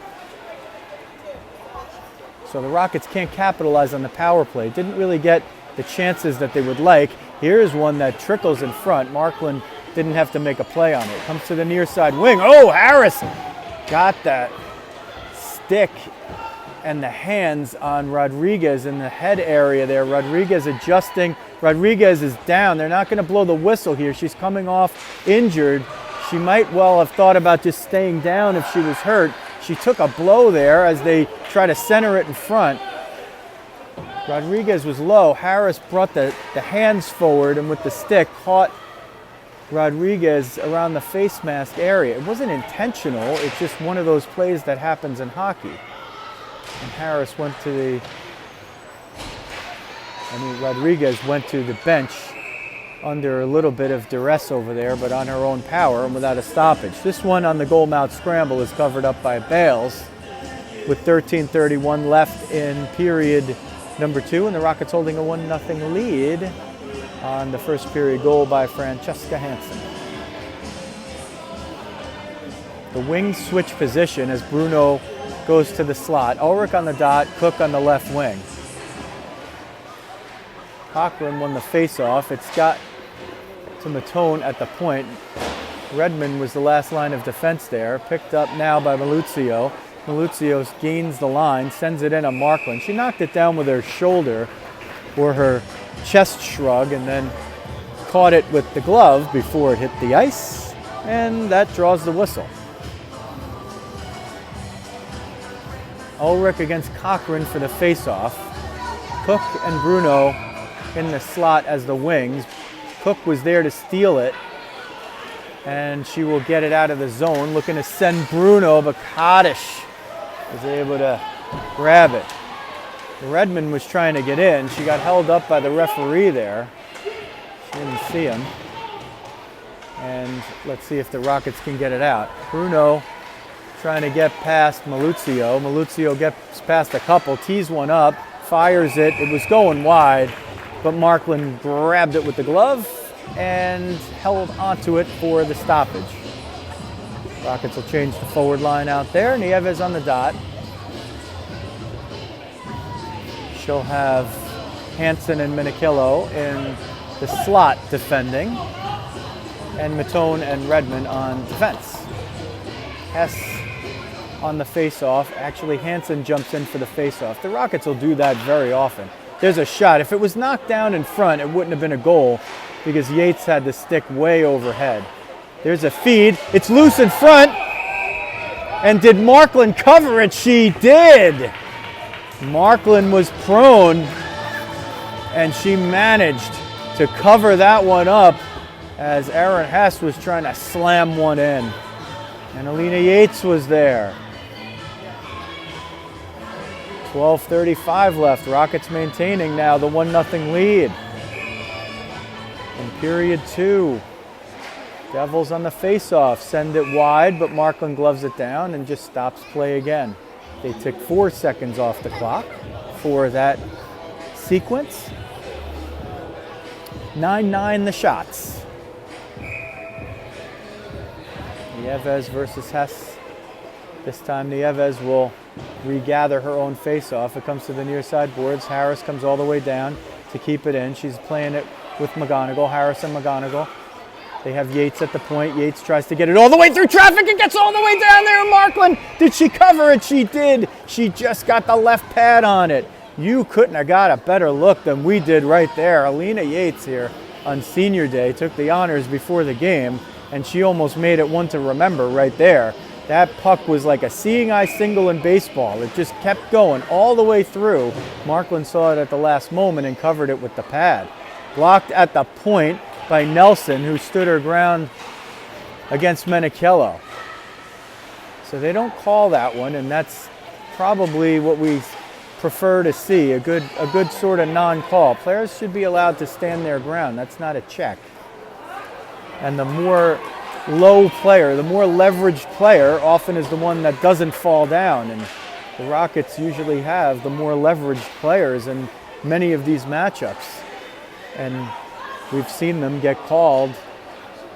So the Rockets can't capitalize on the power play. Didn't really get the chances that they would like. Here's one that trickles in front. Markland didn't have to make a play on it. Comes to the near side wing. Oh, Harris got that stick and the hands on Rodriguez in the head area there. Rodriguez adjusting. Rodriguez is down. They're not going to blow the whistle here. She's coming off injured. She might well have thought about just staying down if she was hurt. She took a blow there as they try to center it in front. Rodriguez was low. Harris brought the hands forward and with the stick caught Rodriguez around the face mask area. It wasn't intentional. It's just one of those plays that happens in hockey. And Rodriguez went to the bench under a little bit of duress over there, but on her own power and without a stoppage. This one on the goal mouth scramble is covered up by Bayles with 13:31 left in period number 2, and the Rockets holding a 1-0 lead on the first period goal by Francesca Hansen. The wings switch position as Bruno goes to the slot. Ulrich on the dot, Cook on the left wing. Cochran won the face-off. It's got to Matone at the point. Redmond was the last line of defense there. Picked up now by Maluzio. Maluzio gains the line, sends it in on Markland. She knocked it down with her shoulder or her chest shrug and then caught it with the glove before it hit the ice, and that draws the whistle. Ulrich against Cochran for the face-off. Cook and Bruno in the slot as the wings. Cook was there to steal it, and she will get it out of the zone, looking to send Bruno, but Kaddish was able to grab it. Redmond was trying to get in. She got held up by the referee there. She didn't see him. And let's see if the Rockets can get it out. Bruno trying to get past Maluzio. Maluzio gets past a couple, tees one up, fires it. It was going wide, but Markland grabbed it with the glove and held onto it for the stoppage. Rockets will change the forward line out there. Nieves on the dot. She'll have Hansen and Minikillo in the slot defending, and Matone and Redmond on defense. Hess on the face-off. Actually, Hansen jumps in for the face-off. The Rockets will do that very often. There's a shot. If it was knocked down in front, it wouldn't have been a goal because Yates had the stick way overhead. There's a feed. It's loose in front. And did Markland cover it? She did. Markland was prone, and she managed to cover that one up as Aaron Hess was trying to slam one in. And Alina Yates was there. 12:35 left. Rockets maintaining now the 1-0 lead. In period 2, Devils on the face-off send it wide, but Markland gloves it down and just stops play again. They took 4 seconds off the clock for that sequence. 9-9 the shots. Nieves versus Hess. This time Nieves will regather her own face-off. It comes to the near side boards. Harris comes all the way down to keep it in. She's playing it with McGonigal. Harris and McGonigal. They have Yates at the point. Yates tries to get it all the way through traffic and gets all the way down there. Markland, did she cover it? She did. She just got the left pad on it. You couldn't have got a better look than we did right there. Alina Yates here on senior day took the honors before the game, and she almost made it one to remember right there. That puck was like a seeing eye single in baseball. It just kept going all the way through. Markland saw it at the last moment and covered it with the pad. Blocked at the point by Nelson, who stood her ground against Minikillo. So they don't call that one, and that's probably what we prefer to see, a good sort of non-call. Players should be allowed to stand their ground. That's not a check. And the more low player, the more leveraged player often is the one that doesn't fall down, and the Rockets usually have the more leveraged players in many of these matchups. And we've seen them get called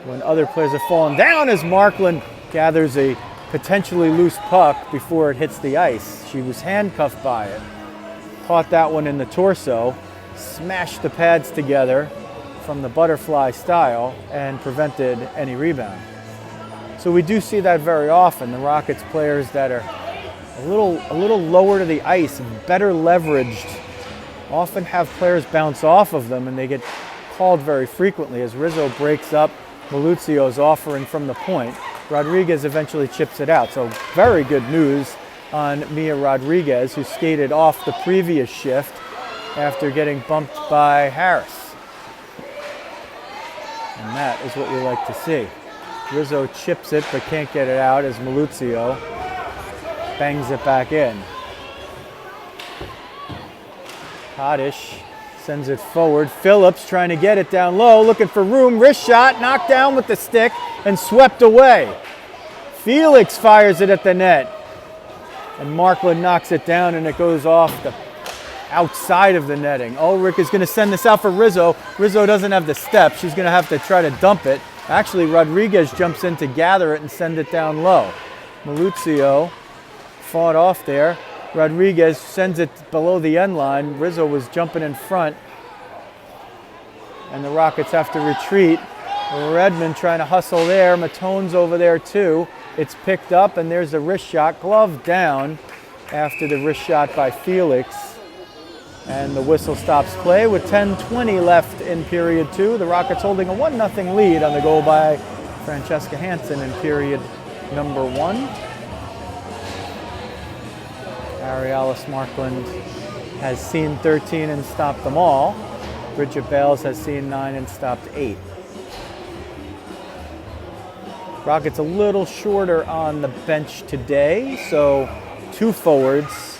when other players have fallen down as Markland gathers a potentially loose puck before it hits the ice. She was handcuffed by it. Caught that one in the torso, smashed the pads together from the butterfly style and prevented any rebound. So we do see that very often. The Rockets players that are a little lower to the ice, better leveraged, often have players bounce off of them, and they get called very frequently as Rizzo breaks up Maluzio's offering from the point. Rodriguez eventually chips it out. So very good news on Mia Rodriguez, who skated off the previous shift after getting bumped by Harris. And that is what we like to see. Rizzo chips it but can't get it out as Maluzio bangs it back in. Kaddish sends it forward. Phillips trying to get it down low, looking for room. Wrist shot, knocked down with the stick and swept away. Felix fires it at the net. And Markland knocks it down and it goes off the outside of the netting. Ulrich is going to send this out for Rizzo. Rizzo doesn't have the step. She's going to have to try to dump it. Actually, Rodriguez jumps in to gather it and send it down low. Maluzio fought off there. Rodriguez sends it below the end line. Rizzo was jumping in front and the Rockets have to retreat. Redmond trying to hustle there. Matone's over there too. It's picked up, and there's a wrist shot. Glove down after the wrist shot by Felix. And the whistle stops play with 10:20 left in period 2. The Rockets holding a 1-0 lead on the goal by Francesca Hansen in period number 1. Arialis Markland has seen 13 and stopped them all. Bridget Bayles has seen 9 and stopped 8. Rockets a little shorter on the bench today, so 2 forwards,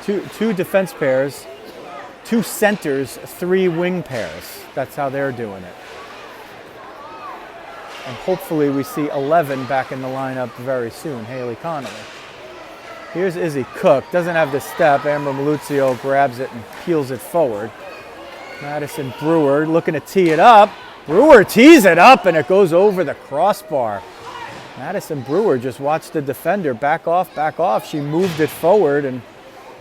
two defense pairs, 2 centers, 3 wing pairs. That's how they're doing it. And hopefully we see 11 back in the lineup very soon. Haley Connolly. Here's Izzy Cook. Doesn't have the step. Amber Maluzio grabs it and peels it forward. Madison Brewer looking to tee it up. Brewer tees it up and it goes over the crossbar. Madison Brewer just watched the defender back off, back off. She moved it forward and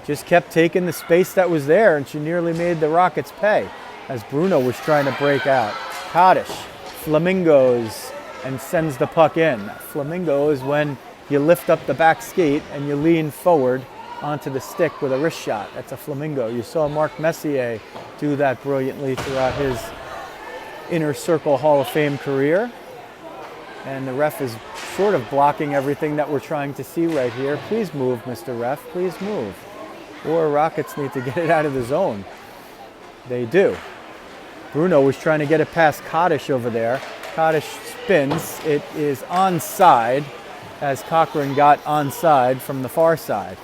just kept taking the space that was there, and she nearly made the Rockets pay as Bruno was trying to break out. Kaddish flamingos and sends the puck in. Flamingo is when you lift up the back skate and you lean forward onto the stick with a wrist shot. That's a flamingo. You saw Mark Messier do that brilliantly throughout his Inner Circle Hall of Fame career. And the ref is sort of blocking everything that we're trying to see right here. Please move, Mr. Ref, please move. Or Rockets need to get it out of the zone. They do. Bruno was trying to get it past Kaddish over there. Kaddish spins. It is onside as Cochran got onside from the far side.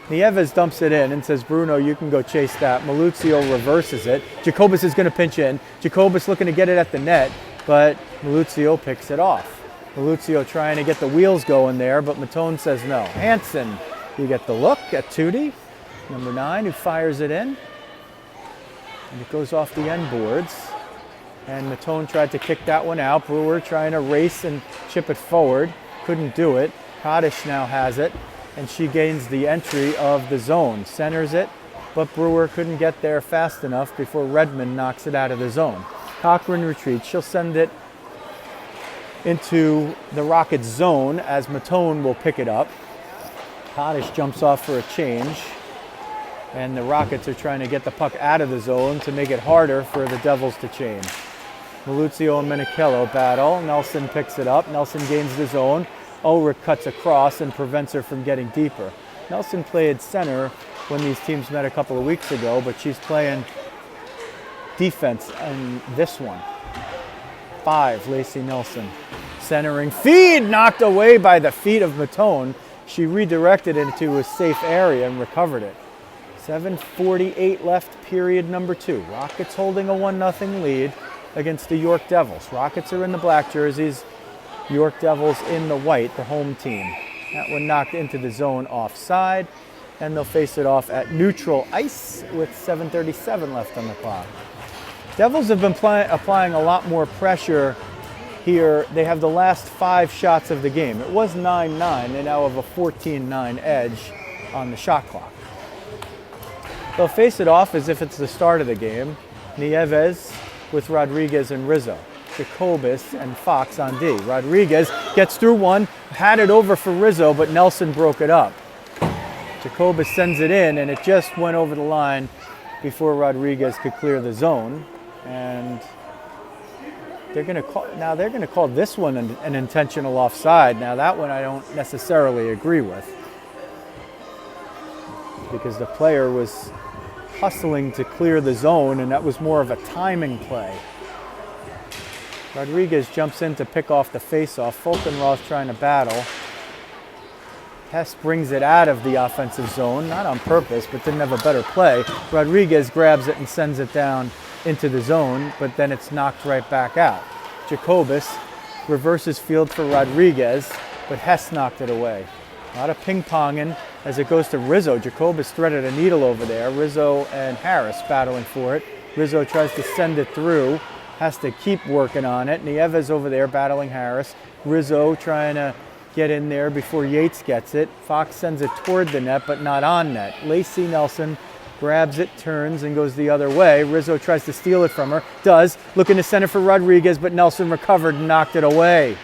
Nieves dumps it in and says, Bruno, you can go chase that. Maluzio reverses it. Jacobus is going to pinch in. Jacobus looking to get it at the net, but Maluzio picks it off. Maluzio trying to get the wheels going there, but Matone says no. Hansen, you get the look at Tootie, number 9, who fires it in. And it goes off the end boards. And Matone tried to kick that one out. Brewer trying to race and chip it forward. Couldn't do it. Kaddish now has it. And she gains the entry of the zone. Centers it, but Brewer couldn't get there fast enough before Redmond knocks it out of the zone. Cochran retreats. She'll send it into the Rockets zone as Matone will pick it up. Kaddish jumps off for a change. And the Rockets are trying to get the puck out of the zone to make it harder for the Devils to change. Maluzio and Menichello battle. Nelson picks it up. Nelson gains the zone. Ulrich cuts across and prevents her from getting deeper. Nelson played center when these teams met a couple of weeks ago, but she's playing defense in this one. 5, Lacey Nelson. Centering feed knocked away by the feet of Matone. She redirected it into a safe area and recovered it. 7:48 left, period number 2. Rockets holding a 1-0 lead against the York Devils. Rockets are in the black jerseys. York Devils in the white, the home team. That one knocked into the zone offside, and they'll face it off at neutral ice with 7:37 left on the clock. Devils have been applying a lot more pressure here. They have the last 5 shots of the game. It was 9-9. They now have a 14-9 edge on the shot clock. They'll face it off as if it's the start of the game. Nieves with Rodriguez and Rizzo. Jacobus and Fox on D. Rodriguez gets through one, had it over for Rizzo, but Nelson broke it up. Jacobus sends it in, and it just went over the line before Rodriguez could clear the zone. And they're going to call this one an intentional offside. Now that one I don't necessarily agree with, because the player was hustling to clear the zone, and that was more of a timing play. Rodriguez jumps in to pick off the face-off. Fulkenroth trying to battle. Hess brings it out of the offensive zone, not on purpose, but didn't have a better play. Rodriguez grabs it and sends it down into the zone, but then it's knocked right back out. Jacobus reverses field for Rodriguez, but Hess knocked it away. A lot of ping-ponging as it goes to Rizzo. Jacobus threaded a needle over there. Rizzo and Harris battling for it. Rizzo tries to send it through. Has to keep working on it. Nieves over there battling Harris. Rizzo trying to get in there before Yates gets it. Fox sends it toward the net, but not on net. Lacey Nelson grabs it, turns, and goes the other way. Rizzo tries to steal it from her. Does. Looking to center for Rodriguez, but Nelson recovered and knocked it away.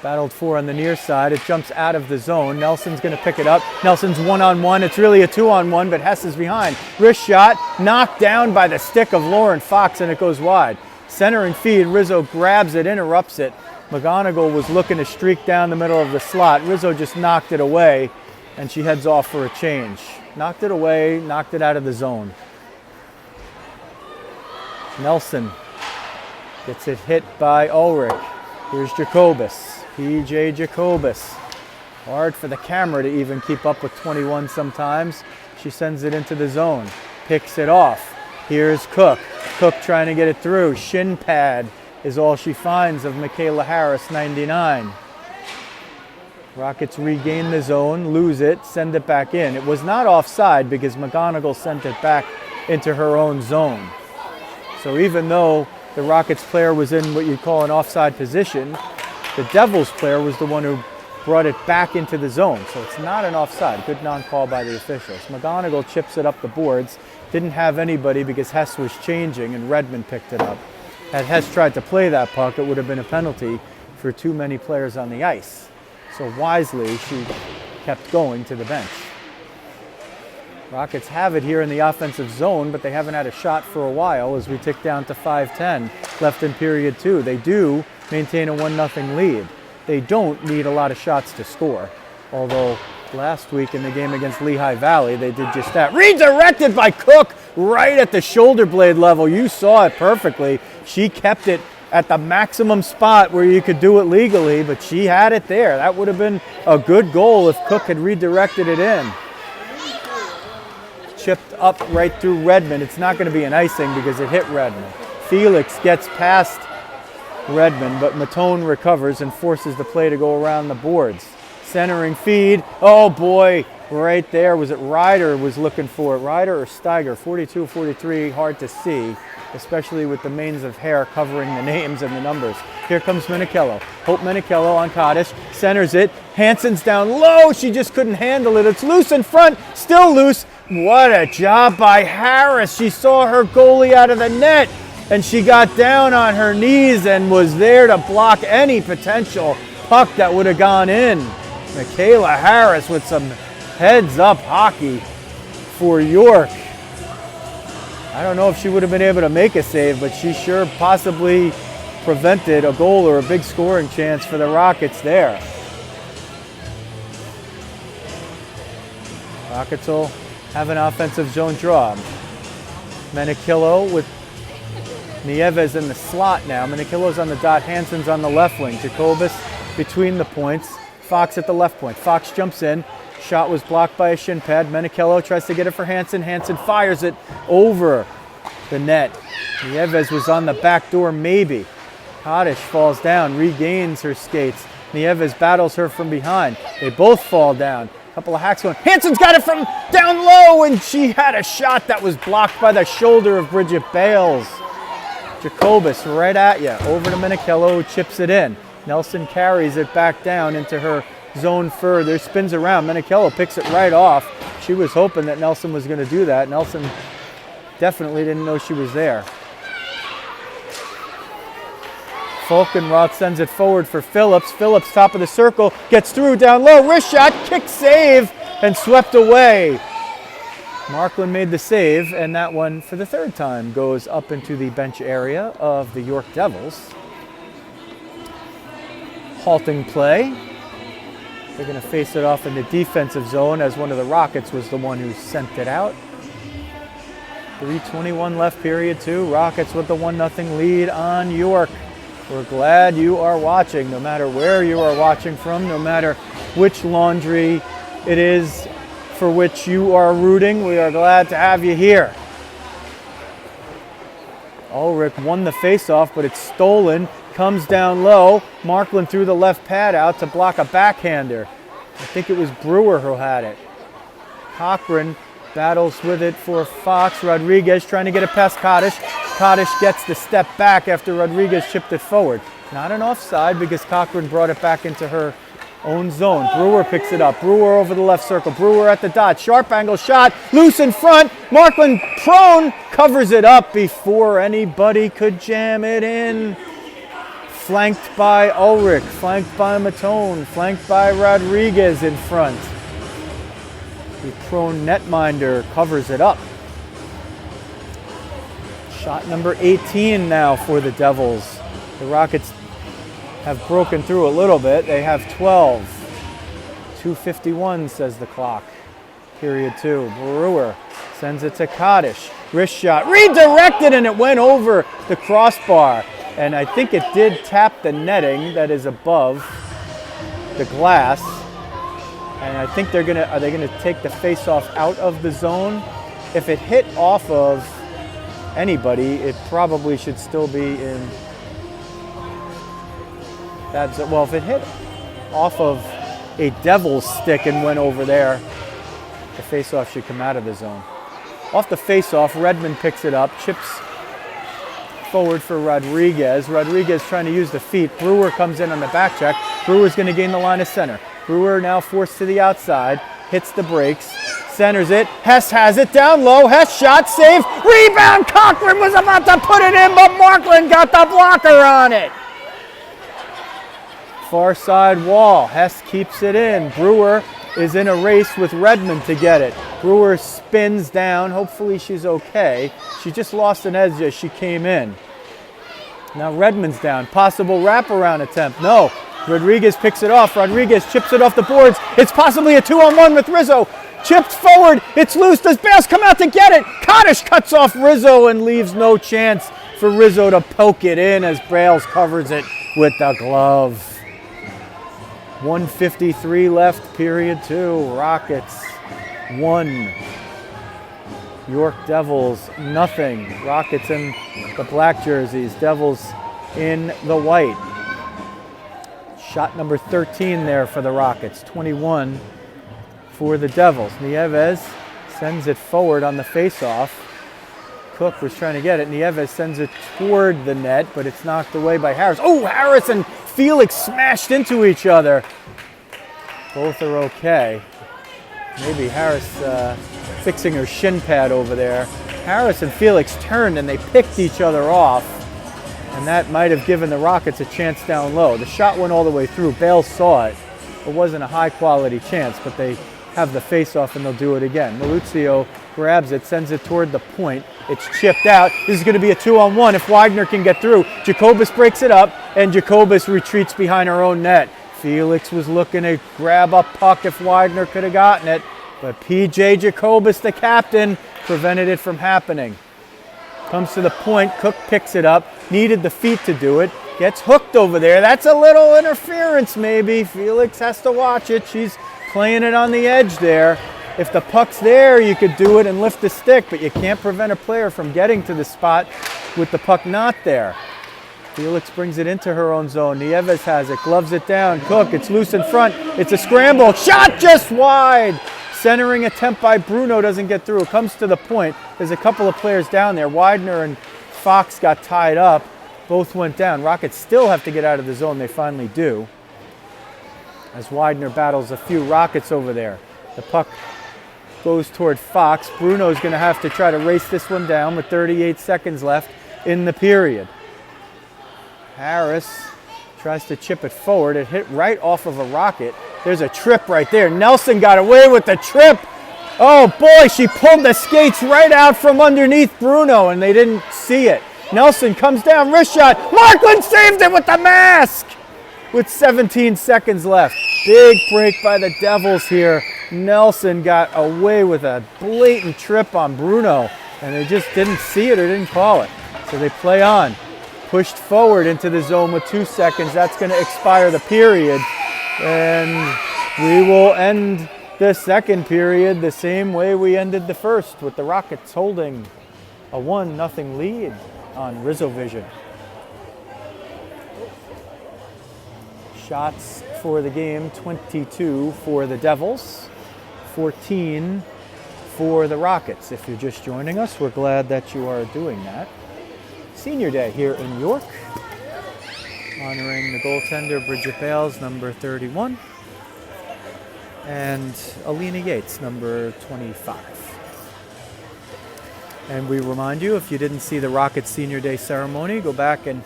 Battled for on the near side. It jumps out of the zone. Nelson's going to pick it up. Nelson's one-on-one. It's really a two-on-one, but Hess is behind. Wrist shot, knocked down by the stick of Lauren Fox, and it goes wide. Center and feed. Rizzo grabs it, interrupts it. McGonigal was looking to streak down the middle of the slot. Rizzo just knocked it away, and she heads off for a change. Knocked it away, knocked it out of the zone. Nelson gets it hit by Ulrich. Here's Jacobus. PJ Jacobus. Hard for the camera to even keep up with 21 sometimes. She sends it into the zone. Picks it off. Here's Cook. Cook trying to get it through. Shin pad is all she finds of Michaela Harris, 99. Rockets regain the zone, lose it, send it back in. It was not offside because McGonigal sent it back into her own zone. So even though the Rockets player was in what you'd call an offside position, the Devils player was the one who brought it back into the zone. So it's not an offside. Good non-call by the officials. McGonigal chips it up the boards. Didn't have anybody because Hess was changing and Redmond picked it up. Had Hess tried to play that puck, it would have been a penalty for too many players on the ice. So wisely, she kept going to the bench. Rockets have it here in the offensive zone, but they haven't had a shot for a while as we tick down to 5:10 left in period 2. They do maintain a 1-0 lead. They don't need a lot of shots to score, although last week in the game against Lehigh Valley, they did just that. Redirected by Cook right at the shoulder blade level. You saw it perfectly. She kept it at the maximum spot where you could do it legally, but she had it there. That would have been a good goal if Cook had redirected it in. Chipped up right through Redmond. It's not going to be an icing because it hit Redmond. Felix gets past Redmond, but Matone recovers and forces the play to go around the boards. Centering feed. Oh boy, right there. Was it Ryder was looking for it? Ryder or Steiger? 42, 43, hard to see, especially with the manes of hair covering the names and the numbers. Here comes Menichello. Hope Menichello on Kaddish. Centers it. Hansen's down low. She just couldn't handle it. It's loose in front. Still loose. What a job by Harris. She saw her goalie out of the net, and she got down on her knees and was there to block any potential puck that would have gone in. Michaela Harris with some heads-up hockey for York. I don't know if she would have been able to make a save, but she sure possibly prevented a goal or a big scoring chance for the Rockets there. Rockets will have an offensive zone draw. Menichello with Nieves in the slot now. Menichello's on the dot. Hansen's on the left wing. Jacobus between the points. Fox at the left point. Fox jumps in. Shot was blocked by a shin pad. Menichello tries to get it for Hansen. Hansen fires it over the net. Nieves was on the back door, maybe. Kaddish falls down, regains her skates. Nieves battles her from behind. They both fall down. Couple of hacks going. Hansen's got it from down low, and she had a shot that was blocked by the shoulder of Bridget Bayles. Jacobus right at you. Over to Menichello, who chips it in. Nelson carries it back down into her zone further, spins around. Menichello picks it right off. She was hoping that Nelson was going to do that. Nelson definitely didn't know she was there. Falkenroth sends it forward for Phillips. Phillips, top of the circle, gets through down low. Wrist shot, kick save, and swept away. Markland made the save, and that one, for the third time, goes up into the bench area of the York Devils. Halting play. They're going to face it off in the defensive zone as one of the Rockets was the one who sent it out. 3:21 left, period 2. Rockets with the 1-0 lead on York. We're glad you are watching, no matter where you are watching from, no matter which laundry it is for which you are rooting. We are glad to have you here. Ulrich won the faceoff, but it's stolen. Comes down low. Markland threw the left pad out to block a backhander. I think it was Brewer who had it. Cochran battles with it for Fox. Rodriguez trying to get it past Kaddish. Kaddish gets the step back after Rodriguez chipped it forward. Not an offside because Cochran brought it back into her Own zone. Brewer picks it up. Brewer over the left circle. Brewer at the dot. Sharp angle shot. Loose in front. Markland prone. Covers it up before anybody could jam it in. Flanked by Ulrich. Flanked by Matone. Flanked by Rodriguez in front. The prone netminder covers it up. Shot number 18 now for the Devils. The Rockets have broken through a little bit. They have 12. 2:51 says the clock. Period 2. Brewer sends it to Kaddish. Wrist shot. Redirected and it went over the crossbar. And I think it did tap the netting that is above the glass. And I think are they gonna take the face-off out of the zone? If it hit off of anybody, it probably should still be in that zone. Well, if it hit off of a Devil's stick and went over there, the face-off should come out of the zone. Off the face-off, Redmond picks it up, chips forward for Rodriguez. Rodriguez trying to use the feet. Brewer comes in on the back check. Brewer's gonna gain the line of center. Brewer now forced to the outside, hits the brakes, centers it. Hess has it down low. Hess shot, save, rebound. Cochran was about to put it in, but Markland got the blocker on it. Far side wall. Hess keeps it in. Brewer is in a race with Redmond to get it. Brewer spins down. Hopefully she's okay. She just lost an edge as she came in. Now Redmond's down. Possible wraparound attempt. No. Rodriguez picks it off. Rodriguez chips it off the boards. It's possibly a 2-on-1 with Rizzo. Chipped forward. It's loose. Does Bayles come out to get it? Kaddish cuts off Rizzo and leaves no chance for Rizzo to poke it in as Bayles covers it with the glove. 1:53 left, period 2. Rockets 1. York Devils nothing. Rockets in the black jerseys. Devils in the white. Shot number 13 there for the Rockets. 21 for the Devils. Nieves sends it forward on the faceoff. Cook was trying to get it. Nieves sends it toward the net, but it's knocked away by Harris. Oh, Harris and Felix smashed into each other. Both are okay. Maybe Harris fixing her shin pad over there. Harris and Felix turned and they picked each other off. And that might have given the Rockets a chance down low. The shot went all the way through. Bayles saw it. It wasn't a high-quality chance, but they have the face-off and they'll do it again. Maluzio grabs it, sends it toward the point. It's chipped out. This is going to be a 2-on-1 if Wagner can get through. Jacobus breaks it up, and Jacobus retreats behind her own net. Felix was looking to grab a puck if Wagner could have gotten it, but P.J. Jacobus, the captain, prevented it from happening. Comes to the point, Cook picks it up, needed the feet to do it, gets hooked over there. That's a little interference maybe. Felix has to watch it. She's playing it on the edge there. If the puck's there, you could do it and lift the stick, but you can't prevent a player from getting to the spot with the puck not there. Felix brings it into her own zone. Nieves has it, gloves it down. Cook, it's loose in front. It's a scramble. Shot just wide. Centering attempt by Bruno doesn't get through. It comes to the point. There's a couple of players down there. Widener and Fox got tied up. Both went down. Rockets still have to get out of the zone. They finally do. As Widener battles a few Rockets over there. The puck goes toward Fox. Bruno's going to have to try to race this one down with 38 seconds left in the period. Harris tries to chip it forward. It hit right off of a Rocket. There's a trip right there. Nelson got away with the trip. Oh boy, she pulled the skates right out from underneath Bruno and they didn't see it. Nelson comes down, wrist shot. Markland saved it with the mask with 17 seconds left. Big break by the Devils here. Nelson got away with a blatant trip on Bruno and they just didn't see it or didn't call it. So they play on. Pushed forward into the zone with 2 seconds. That's going to expire the period. And we will end the second period the same way we ended the first, with the Rockets holding a 1-0 lead on Rizzo Vision. Shots for the game, 22 for the Devils, 14 for the Rockets. If you're just joining us, we're glad that you are doing that. Senior Day here in York, honoring the goaltender Bridget Bayles, number 31. and Alina Yates, number 25. And we remind you, if you didn't see the Rockets Senior Day ceremony, go back and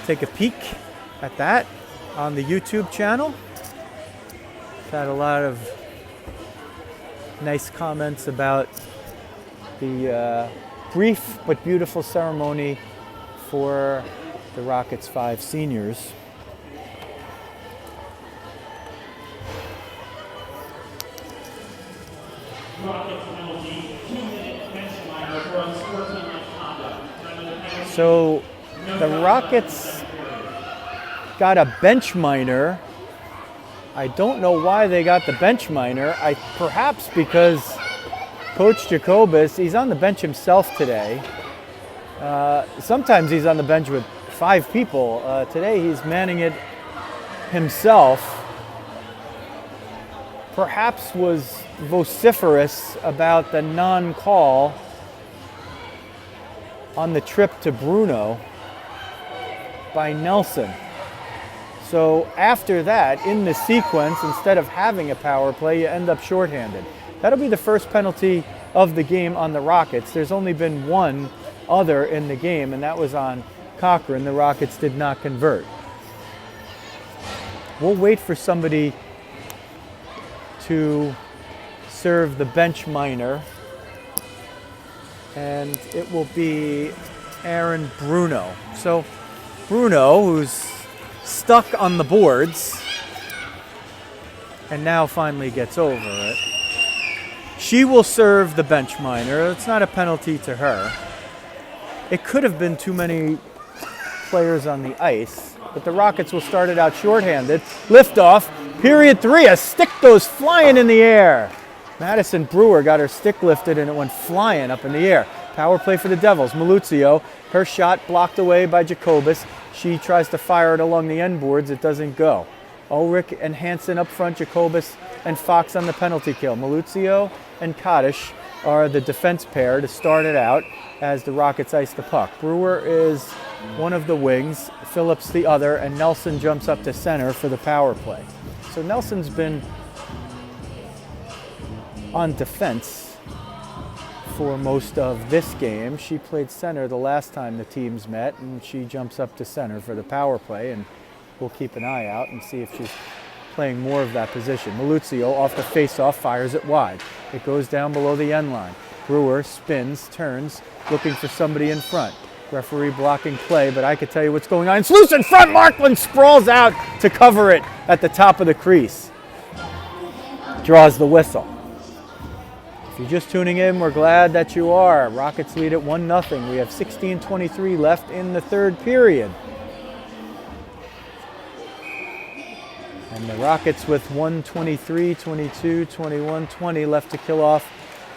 take a peek at that on the YouTube channel. We've had a lot of nice comments about the brief but beautiful ceremony for the Rockets 5 seniors. So the Rockets got a bench minor. I don't know why they got the bench minor. Perhaps because Coach Jacobus, he's on the bench himself today. Sometimes he's on the bench with 5 people. Today he's manning it himself. Perhaps was vociferous about the non-call on the trip to Bruno by Nelson. So after that, in the sequence, instead of having a power play, you end up shorthanded. That'll be the first penalty of the game on the Rockets. There's only been one other in the game, and that was on Cochran. The Rockets did not convert. We'll wait for somebody to serve the bench minor, and it will be Aaron Bruno. So Bruno, who's stuck on the boards and now finally gets over it. She will serve the bench minor. It's not a penalty to her. It could have been too many players on the ice, but the Rockets will start it out shorthanded. Liftoff, period 3, a stick goes flying in the air. Madison Brewer got her stick lifted and it went flying up in the air. Power play for the Devils. Maluzio, her shot blocked away by Jacobus. She tries to fire it along the end boards. It doesn't go. Ulrich and Hansen up front, Jacobus and Fox on the penalty kill. Maluzio and Kaddish are the defense pair to start it out as the Rockets ice the puck. Brewer is one of the wings, Phillips the other, and Nelson jumps up to center for the power play. So Nelson's been on defense for most of this game. She played center the last time the teams met, and she jumps up to center for the power play, and we'll keep an eye out and see if she's playing more of that position. Maluzio off the face-off fires it wide. It goes down below the end line. Brewer spins, turns, looking for somebody in front. Referee blocking play, but I could tell you what's going on. It's loose in front. Markland sprawls out to cover it at the top of the crease. Draws the whistle. If you're just tuning in, we're glad that you are. Rockets lead at 1-0. We have 16:23 left in the third period. And the Rockets with 1:23, 22, 21, 20 left to kill off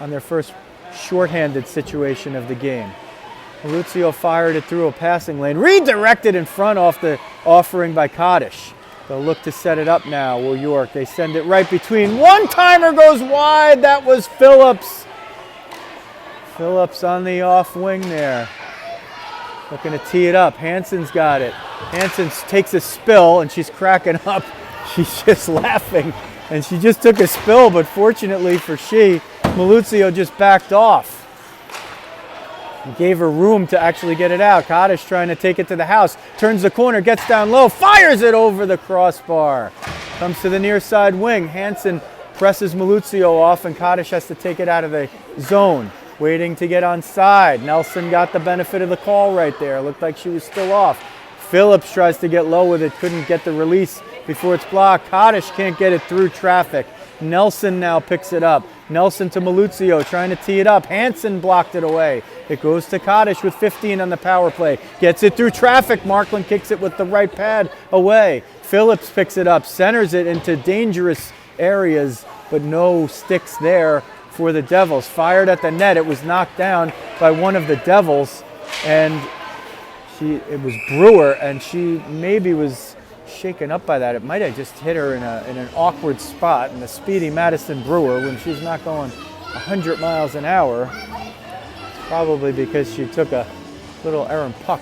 on their first shorthanded situation of the game. Maluzio fired it through a passing lane, redirected in front off the offering by Kaddish. They'll look to set it up now, Will York. They send it right between. One-timer goes wide. That was Phillips. Phillips on the off wing there. Looking to tee it up. Hansen's got it. Hansen takes a spill, and she's cracking up. She's just laughing. And she just took a spill, but fortunately for Maluzio just backed off. He gave her room to actually get it out. Kaddish trying to take it to the house. Turns the corner, gets down low, fires it over the crossbar. Comes to the near side wing. Hansen presses Maluzio off, and Kaddish has to take it out of the zone. Waiting to get on side. Nelson got the benefit of the call right there. Looked like she was still off. Phillips tries to get low with it. Couldn't get the release before it's blocked. Kaddish can't get it through traffic. Nelson now picks it up. Nelson to Maluzio trying to tee it up. Hansen blocked it away. It goes to Kaddish with 15 on the power play. Gets it through traffic. Markland kicks it with the right pad away. Phillips picks it up, centers it into dangerous areas, but no sticks there for the Devils. Fired at the net. It was knocked down by one of the Devils, and it was Brewer, and she maybe was shaken up by that. It might have just hit her in an awkward spot. And the speedy Madison Brewer, when she's not going 100 miles an hour, it's probably because she took a little errant puck.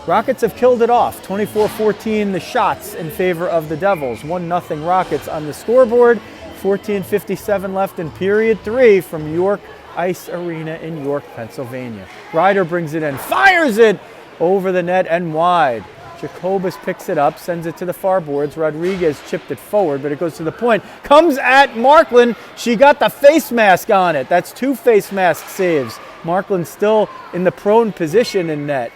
Rockets have killed it off. 24-14 the shots in favor of the Devils. 1-0 Rockets on the scoreboard. 14:57 left in period 3 from York Ice Arena in York, Pennsylvania. Ryder brings it in, fires it over the net and wide. Jacobus picks it up, sends it to the far boards. Rodriguez chipped it forward, but it goes to the point. Comes at Markland. She got the face mask on it. That's 2 face mask saves. Markland still in the prone position in net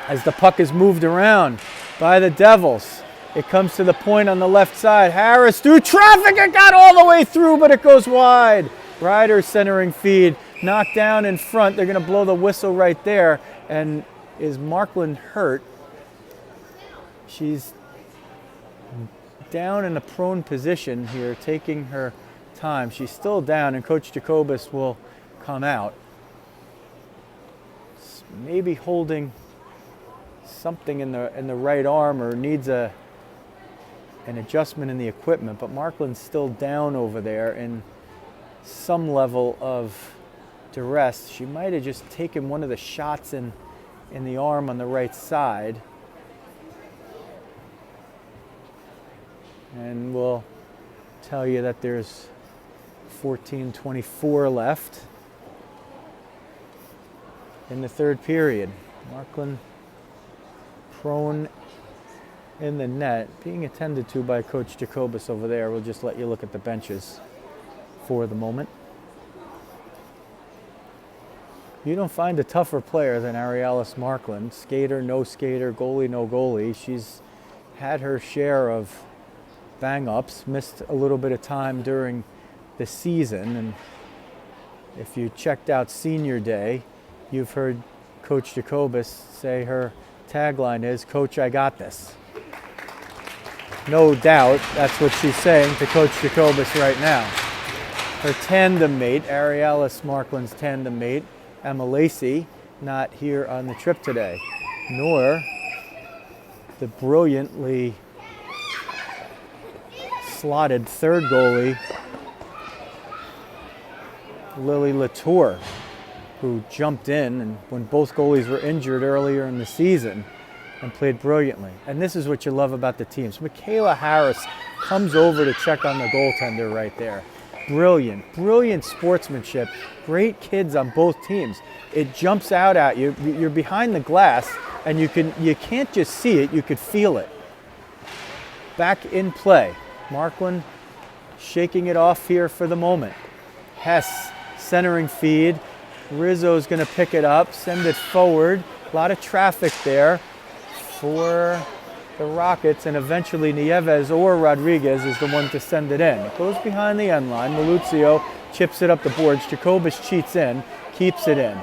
as the puck is moved around by the Devils. It comes to the point on the left side. Harris through traffic. It got all the way through, but it goes wide. Ryder centering feed. Knocked down in front. They're going to blow the whistle right there. And is Markland hurt? She's down in a prone position here, taking her time. She's still down, and Coach Jacobus will come out. Maybe holding something in the right arm, or needs an adjustment in the equipment. But Markland's still down over there in some level of duress. She might have just taken one of the shots in the arm on the right side. And we'll tell you that there's 14:24 left in the third period. Markland prone in the net, being attended to by Coach Jacobus over there. We'll just let you look at the benches for the moment. You don't find a tougher player than Arialis Markland. Skater, no skater, goalie, no goalie. She's had her share of bang-ups, missed a little bit of time during the season, and if you checked out Senior Day, you've heard Coach Jacobus say her tagline is, "Coach, I got this." No doubt that's what she's saying to Coach Jacobus right now. Her tandem mate, Arialis Markland's tandem mate, Emma Lacey, not here on the trip today, nor the brilliantly slotted third goalie, Lily Latour, who jumped in and when both goalies were injured earlier in the season and played brilliantly. And this is what you love about the teams. Michaela Harris comes over to check on the goaltender right there. Brilliant sportsmanship. Great kids on both teams. It jumps out at you. You're behind the glass and you can't just see it, you could feel it. Back in play. Markland shaking it off here for the moment. Hess centering feed. Rizzo's going to pick it up, send it forward. A lot of traffic there for the Rockets, and eventually Nieves or Rodriguez is the one to send it in. It goes behind the end line. Maluzio chips it up the boards. Jacobus cheats in, keeps it in.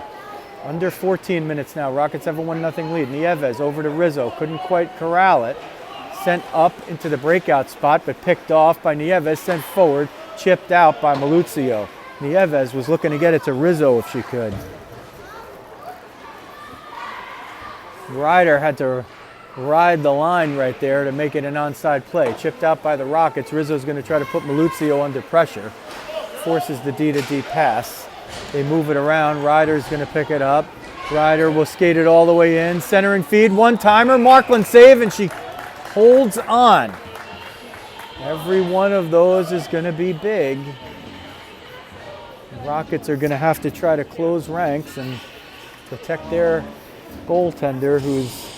Under 14 minutes now. Rockets have a 1-0 lead. Nieves over to Rizzo. Couldn't quite corral it. Sent up into the breakout spot, but picked off by Nieves, sent forward, chipped out by Maluzio. Nieves was looking to get it to Rizzo if she could. Ryder had to ride the line right there to make it an onside play. Chipped out by the Rockets. Rizzo's going to try to put Maluzio under pressure. Forces the D-to-D pass. They move it around. Ryder's going to pick it up. Ryder will skate it all the way in. Centering feed, one-timer. Markland save, and she holds on. Every one of those is going to be big. The Rockets are going to have to try to close ranks and protect their goaltender, who's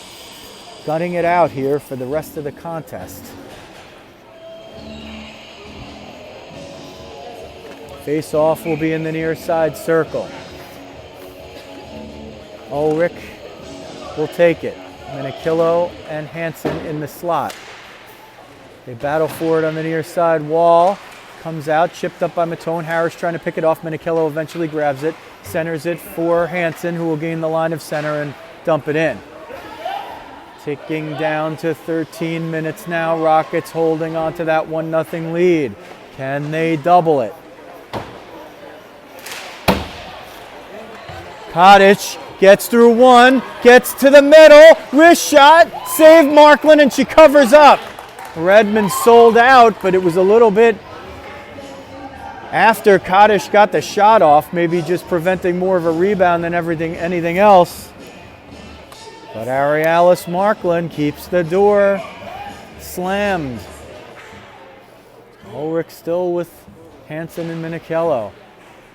gutting it out here for the rest of the contest. Face-off will be in the near side circle. Ulrich will take it. Menikillo and Hansen in the slot. They battle for it on the near side wall. Comes out, chipped up by Matone. Harris trying to pick it off. Menikillo eventually grabs it. Centers it for Hansen, who will gain the line of center and dump it in. Ticking down to 13 minutes now. Rockets holding on to that 1-0 lead. Can they double it? Cottage gets through one, gets to the middle, wrist shot, saved Markland, and she covers up. Redmond sold out, but it was a little bit after Kaddish got the shot off, maybe just preventing more of a rebound than anything else. But Arialis Markland keeps the door slammed. Ulrich still with Hansen and Minichello.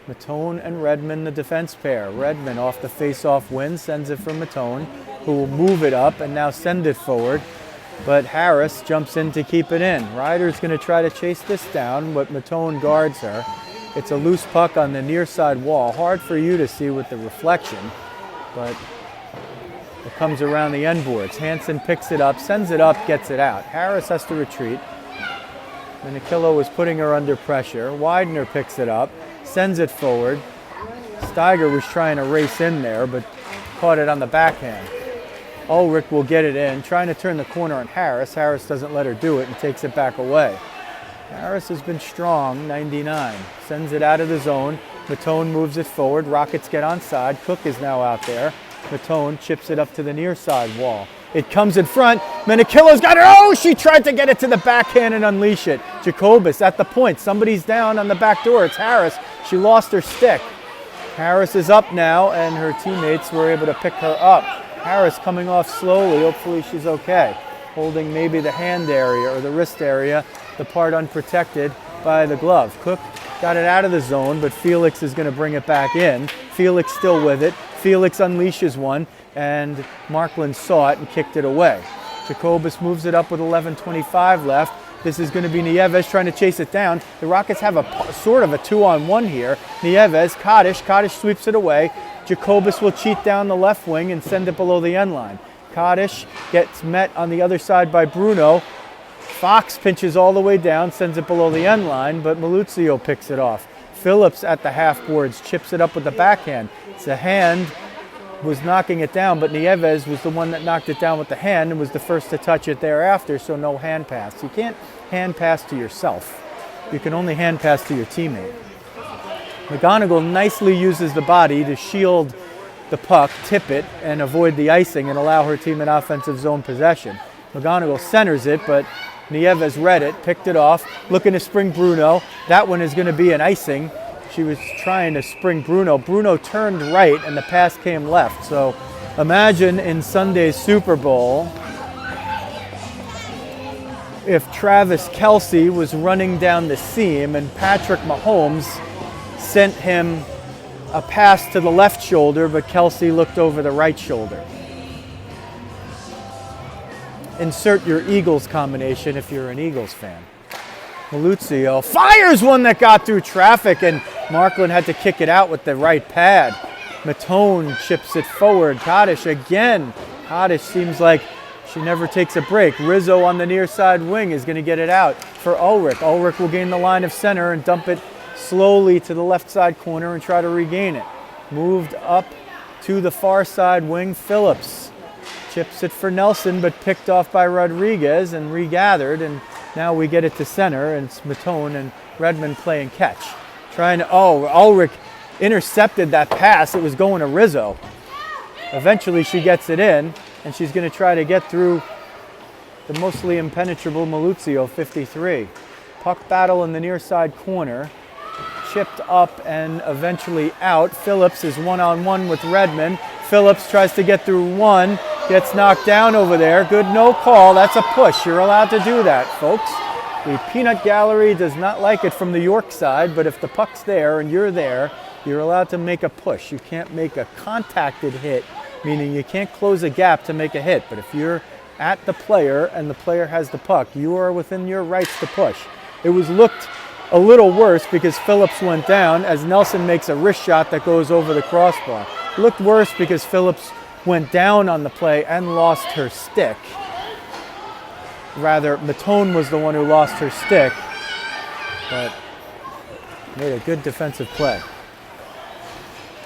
Matone and Redmond, the defense pair. Redmond off the face-off win, sends it for Matone, who will move it up and now send it forward. But Harris jumps in to keep it in. Ryder's going to try to chase this down, but Matone guards her. It's a loose puck on the near side wall. Hard for you to see with the reflection, but it comes around the end boards. Hansen picks it up, sends it up, gets it out. Harris has to retreat. Minichello was putting her under pressure. Widener picks it up, sends it forward. Steiger was trying to race in there, but caught it on the backhand. Ulrich will get it in, trying to turn the corner on Harris. Harris doesn't let her do it and takes it back away. Harris has been strong, 99. Sends it out of the zone. Matone moves it forward. Rockets get onside. Cook is now out there. Matone chips it up to the near side wall. It comes in front. Minichello's got it. Oh, she tried to get it to the backhand and unleash it. Jacobus at the point. Somebody's down on the back door. It's Harris. She lost her stick. Harris is up now, and her teammates were able to pick her up. Harris coming off slowly. Hopefully she's okay. Holding maybe the hand area or the wrist area, the part unprotected by the glove. Cook got it out of the zone, but Felix is going to bring it back in. Felix still with it. Felix unleashes one, and Markland saw it and kicked it away. Jacobus moves it up with 11:25 left. This is going to be Nieves trying to chase it down. The Rockets have a sort of a 2-on-1 here. Nieves, Kaddish sweeps it away. Jacobus will cheat down the left wing and send it below the end line. Kaddish gets met on the other side by Bruno. Fox pinches all the way down, sends it below the end line, but Maluzio picks it off. Phillips at the half boards chips it up with the backhand. It's a hand, was knocking it down, but Nieves was the one that knocked it down with the hand and was the first to touch it thereafter, so no hand pass. You can't hand pass to yourself. You can only hand pass to your teammate. McGonigal nicely uses the body to shield the puck, tip it, and avoid the icing and allow her team an offensive zone possession. McGonigal centers it, but Nieves read it, picked it off, looking to spring Bruno. That one is going to be an icing. She was trying to spring Bruno. Bruno turned right, and the pass came left. So imagine in Sunday's Super Bowl if Travis Kelce was running down the seam and Patrick Mahomes sent him a pass to the left shoulder, but Kelce looked over the right shoulder. Insert your Eagles combination if you're an Eagles fan. Maluzio fires one that got through traffic, and Markland had to kick it out with the right pad. Matone chips it forward. Kaddish again. Kaddish seems like she never takes a break. Rizzo on the near side wing is going to get it out for Ulrich. Ulrich will gain the line of center and dump it slowly to the left side corner and try to regain it. Moved up to the far side wing. Phillips chips it for Nelson, but picked off by Rodriguez and regathered, and now we get it to center, and it's Matone and Redmond playing catch. Ulrich intercepted that pass. It was going to Rizzo. Eventually she gets it in, and she's going to try to get through the mostly impenetrable Maluzio, 53. Puck battle in the near side corner. Chipped up and eventually out. Phillips is one-on-one with Redmond. Phillips tries to get through one. Gets knocked down over there. Good no call. That's a push. You're allowed to do that, folks. The peanut gallery does not like it from the York side, but if the puck's there and you're there, you're allowed to make a push. You can't make a contacted hit, meaning you can't close a gap to make a hit. But if you're at the player and the player has the puck, you are within your rights to push. It was looked a little worse because Phillips went down as Nelson makes a wrist shot that goes over the crossbar. It looked worse because Phillips went down on the play and lost her stick. Rather, Matone was the one who lost her stick, but made a good defensive play.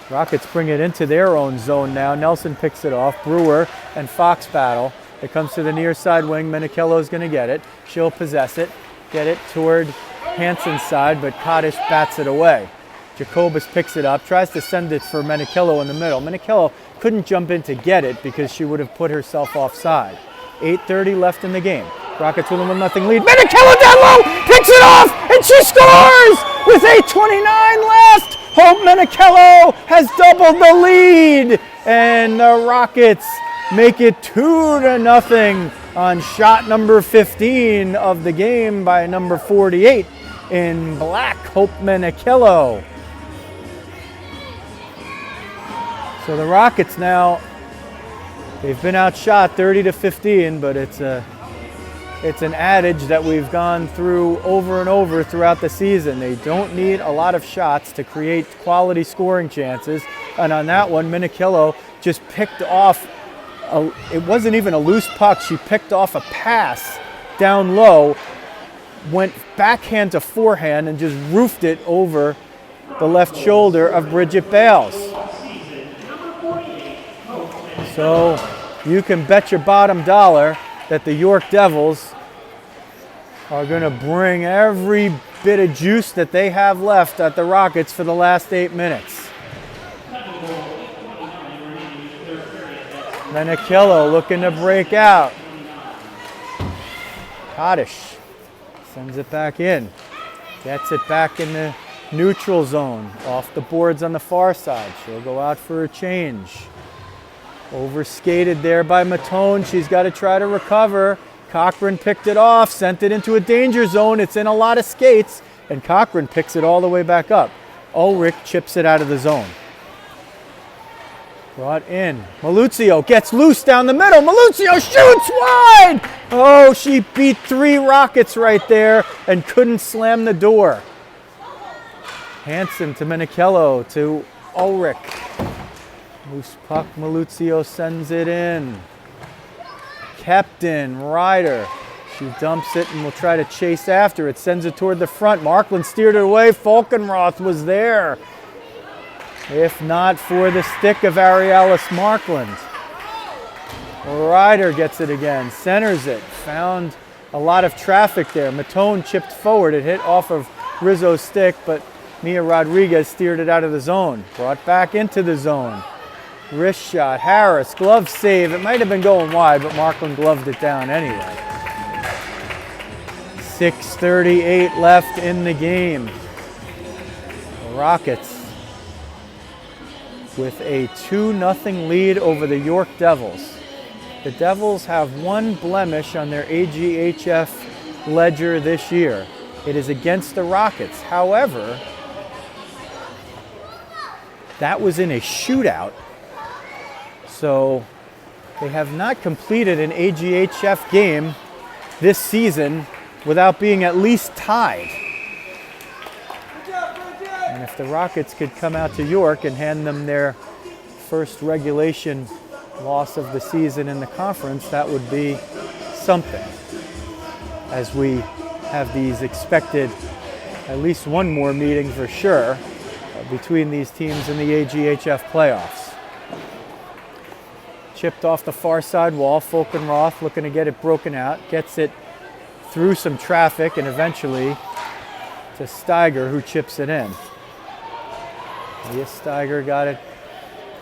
Rockets bring it into their own zone now. Nelson picks it off. Brewer and Fox battle. It comes to the near side wing. Minichello's going to get it. She'll possess it, get it toward Hansen's side, but Kaddish bats it away. Jacobus picks it up, tries to send it for Minichello in the middle. Minichello couldn't jump in to get it because she would have put herself offside. 8:30 left in the game. Rockets with a 1-0 lead. Minichello down low, picks it off, and she scores with 8:29 left. Hope Minichello has doubled the lead, and the Rockets make it 2-0 on shot number 15 of the game by number 48. in black, Hope Menikillo. So the Rockets now, they've been outshot 30-15, but it's an adage that we've gone through over and over throughout the season. They don't need a lot of shots to create quality scoring chances. And on that one, Menikillo just picked off, it wasn't even a loose puck. She picked off a pass down low, went backhand to forehand, and just roofed it over the left shoulder of Bridget Bayles. So you can bet your bottom dollar that the York Devils are going to bring every bit of juice that they have left at the Rockets for the last 8 minutes. Menikillo looking to break out. Kaddish sends it back in. Gets it back in the neutral zone. Off the boards on the far side. She'll go out for a change. Overskated there by Matone. She's got to try to recover. Cochran picked it off, sent it into a danger zone. It's in a lot of skates, and Cochran picks it all the way back up. Ulrich chips it out of the zone. Brought in. Maluzio gets loose down the middle. Maluzio shoots wide! Oh, she beat 3 Rockets right there and couldn't slam the door. Hansen to Menikillo to Ulrich. Loose puck, Maluzio sends it in. Captain Ryder, she dumps it and will try to chase after it. Sends it toward the front. Markland steered it away. Falkenroth was there. If not for the stick of Arialis Markland. Ryder gets it again, centers it. Found a lot of traffic there. Matone chipped forward. It hit off of Rizzo's stick, but Mia Rodriguez steered it out of the zone. Brought back into the zone. Wrist shot, Harris, glove save. It might have been going wide, but Markland gloved it down anyway. 6:38 left in the game. The Rockets with a 2-0 lead over the York Devils. The Devils have one blemish on their AGHF ledger this year. It is against the Rockets. However, that was in a shootout. So they have not completed an AGHF game this season without being at least tied. And if the Rockets could come out to York and hand them their first regulation loss of the season in the conference, that would be something. As we have these expected at least one more meeting for sure between these teams in the AGHF playoffs. Chipped off the far side wall. Falkenroth looking to get it broken out. Gets it through some traffic and eventually to Steiger, who chips it in. Leah Steiger got it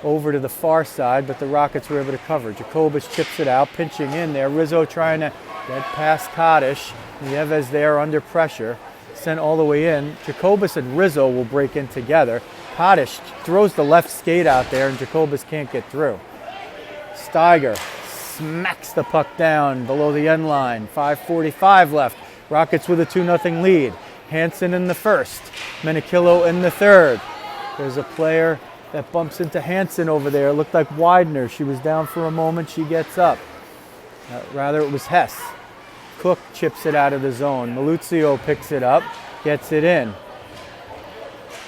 over to the far side, but the Rockets were able to cover. Jacobus chips it out, pinching in there. Rizzo trying to get past Kaddish. Nieves there under pressure. Sent all the way in. Jacobus and Rizzo will break in together. Kaddish throws the left skate out there, and Jacobus can't get through. Steiger smacks the puck down below the end line. 5:45 left. Rockets with a 2-0 lead. Hansen in the first. Menikillo in the third. There's a player that bumps into Hansen over there. It looked like Widener. She was down for a moment. She gets up. Rather, it was Hess. Cook chips it out of the zone. Maluzio picks it up, gets it in.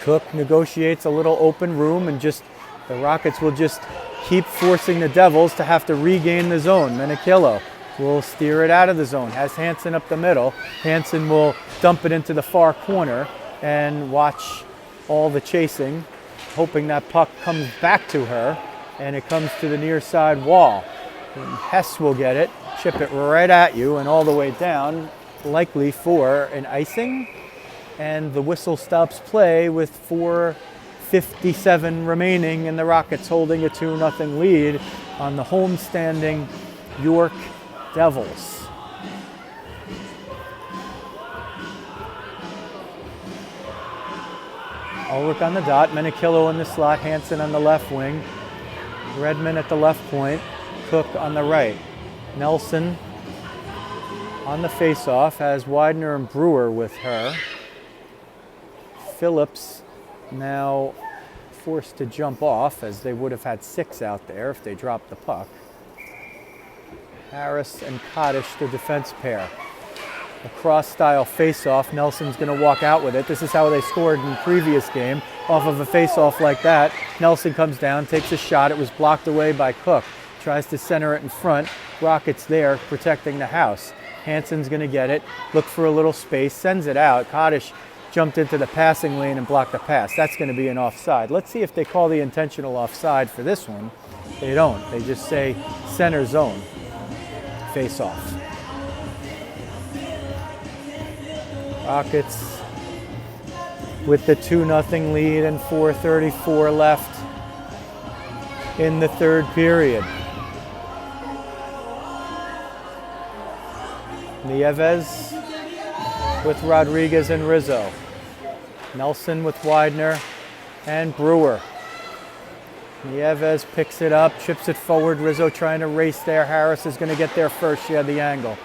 Cook negotiates a little open room, and the Rockets will just keep forcing the Devils to have to regain the zone. Menikillo will steer it out of the zone. Has Hansen up the middle. Hansen will dump it into the far corner and watch all the chasing, hoping that puck comes back to her, and it comes to the near side wall. And Hess will get it, chip it right at you and all the way down, likely for an icing. And the whistle stops play with 4:57 remaining, and the Rockets holding a 2-0 lead on the homestanding York Devils. Ulrich on the dot, Menikillo in the slot, Hansen on the left wing, Redmond at the left point, Cook on the right. Nelson on the faceoff has Widener and Brewer with her. Phillips now forced to jump off, as they would have had 6 out there if they dropped the puck. Harris and Kaddish, the defense pair. A cross-style face-off. Nelson's going to walk out with it. This is how they scored in the previous game, off of a face-off like that. Nelson comes down, takes a shot. It was blocked away by Cook. Tries to center it in front. Rockets there protecting the house. Hansen's going to get it, look for a little space, sends it out. Kaddish jumped into the passing lane and blocked the pass. That's going to be an offside. Let's see if they call the intentional offside for this one. They don't. They just say center zone. Face off. Rockets with the 2-0 lead and 4:34 left in the third period. Nieves with Rodriguez and Rizzo. Nelson with Widener and Brewer. Nieves picks it up, chips it forward. Rizzo trying to race there. Harris is going to get there first. She had the angle.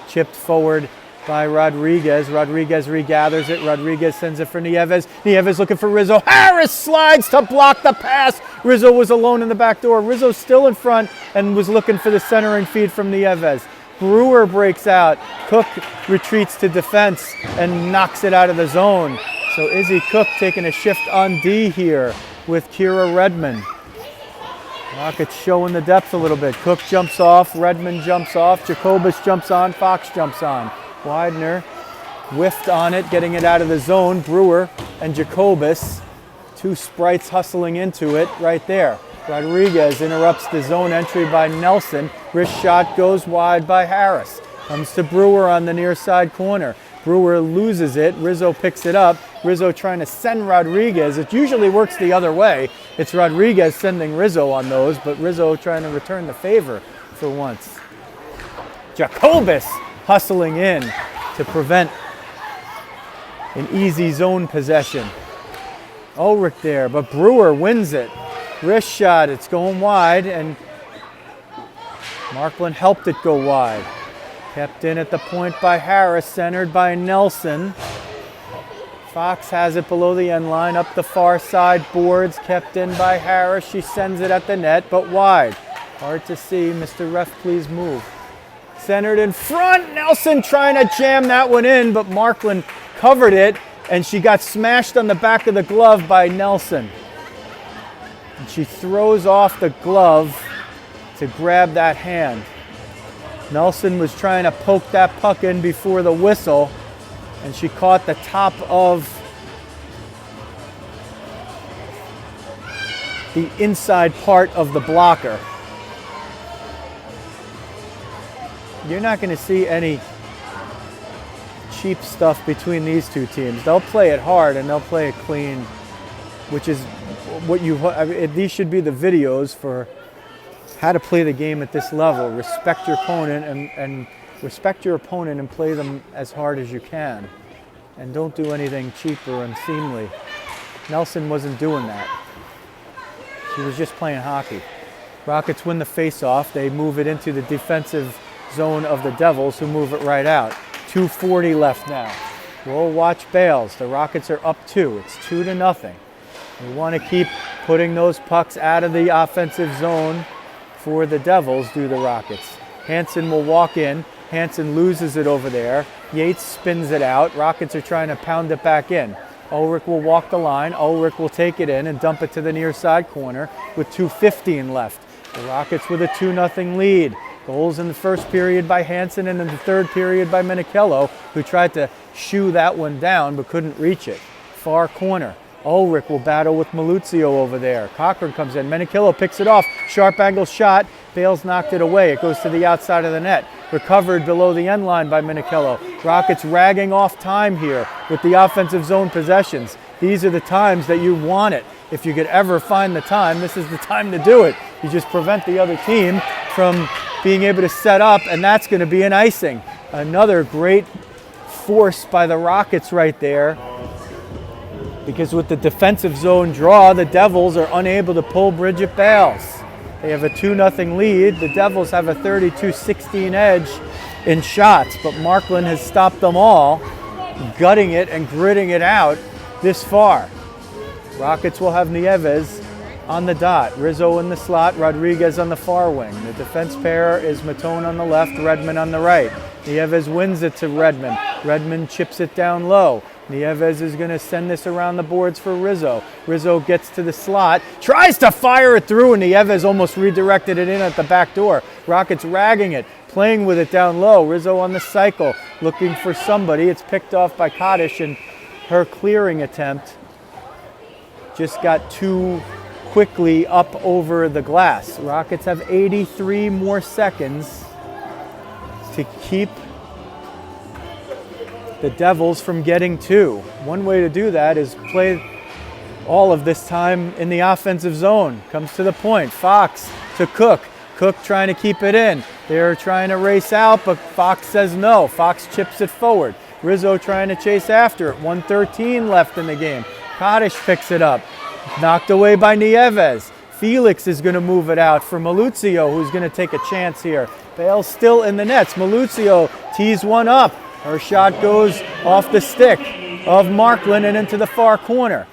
Chipped forward by Rodriguez. Rodriguez regathers it. Rodriguez sends it for Nieves. Nieves looking for Rizzo. Harris slides to block the pass. Rizzo was alone in the back door. Rizzo still in front and was looking for the centering feed from Nieves. Brewer breaks out. Cook retreats to defense and knocks it out of the zone. So Izzy Cook taking a shift on D here with Kira Redmond. Rockets showing the depth a little bit. Cook jumps off, Redmond jumps off, Jacobus jumps on, Fox jumps on. Widener whiffed on it, getting it out of the zone. Brewer and Jacobus, 2 sprites hustling into it right there. Rodriguez interrupts the zone entry by Nelson. Wrist shot goes wide by Harris. Comes to Brewer on the near side corner. Brewer loses it. Rizzo picks it up. Rizzo trying to send Rodriguez. It usually works the other way. It's Rodriguez sending Rizzo on those, but Rizzo trying to return the favor for once. Jacobus hustling in to prevent an easy zone possession. Ulrich there, but Brewer wins it. Wrist shot, it's going wide, and Markland helped it go wide. Kept in at the point by Harris, centered by Nelson. Fox has it below the end line, up the far side boards, kept in by Harris. She sends it at the net, but wide. Hard to see. Mr. Ref, please move. Centered in front. Nelson trying to jam that one in, but Markland covered it, and she got smashed on the back of the glove by Nelson. And she throws off the glove to grab that hand. Nelson was trying to poke that puck in before the whistle, and she caught the top of the inside part of the blocker. You're not going to see any cheap stuff between these two teams. They'll play it hard and they'll play it clean, which is what these should be the videos for how to play the game at this level. Respect your opponent and respect your opponent and play them as hard as you can. And don't do anything cheap or unseemly. Nelson wasn't doing that. She was just playing hockey. Rockets win the face-off. They move it into the defensive zone of the Devils, who move it right out. 2:40 left now. We'll watch Bayles. The Rockets are up 2. It's 2-0. We want to keep putting those pucks out of the offensive zone for the Devils, do the Rockets. Hansen will walk in. Hansen loses it over there. Yates spins it out. Rockets are trying to pound it back in. Ulrich will walk the line. Ulrich will take it in and dump it to the near side corner with 2:15 left. The Rockets with a 2-0 lead. Goals in the first period by Hansen and in the third period by Menichello, who tried to shoo that one down but couldn't reach it. Far corner. Ulrich will battle with Maluzio over there. Cochran comes in. Menichello picks it off. Sharp angle shot. Bayles knocked it away. It goes to the outside of the net. Recovered below the end line by Menichello. Rockets ragging off time here with the offensive zone possessions. These are the times that you want it. If you could ever find the time, this is the time to do it. You just prevent the other team from being able to set up, and that's going to be an icing. Another great force by the Rockets right there, because with the defensive zone draw, the Devils are unable to pull Bridget Bayles. They have a 2-0 lead. The Devils have a 32-16 edge in shots, but Markland has stopped them all, gutting it and gritting it out this far. Rockets will have Nieves on the dot, Rizzo in the slot, Rodriguez on the far wing. The defense pair is Matone on the left, Redmond on the right. Nieves wins it to Redmond. Redmond chips it down low. Nieves is going to send this around the boards for Rizzo. Rizzo gets to the slot, tries to fire it through, and Nieves almost redirected it in at the back door. Rockets ragging it, playing with it down low. Rizzo on the cycle, looking for somebody. It's picked off by Kaddish, and her clearing attempt just got too quickly up over the glass. Rockets have 83 more seconds to keep the Devils from getting two. One way to do that is play all of this time in the offensive zone. Comes to the point. Fox to Cook. Cook trying to keep it in. They're trying to race out, but Fox says no. Fox chips it forward. Rizzo trying to chase after it. 1:13 left in the game. Kaddish picks it up. Knocked away by Nieves. Felix is going to move it out for Maluzio, who's going to take a chance here. Bayles still in the nets. Maluzio tees one up. Her shot goes off the stick of Markland and into the far corner.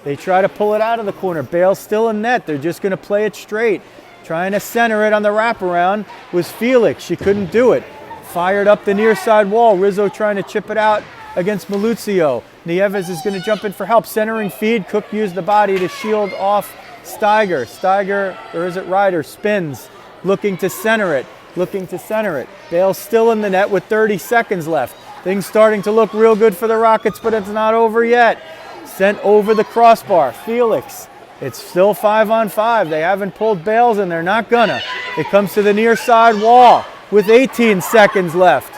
They try to pull it out of the corner. Bayles still in net. They're just going to play it straight. Trying to center it on the wraparound was Felix. She couldn't do it. Fired up the near side wall. Rizzo trying to chip it out against Maluzio. Nieves is going to jump in for help. Centering feed. Cook used the body to shield off Steiger. Steiger, or is it Ryder, spins, looking to center it. Bayles still in the net with 30 seconds left. Things starting to look real good for the Rockets, but it's not over yet. Sent over the crossbar. Felix. It's still 5-on-5. They haven't pulled Bayles, and they're not gonna. It comes to the near side wall with 18 seconds left.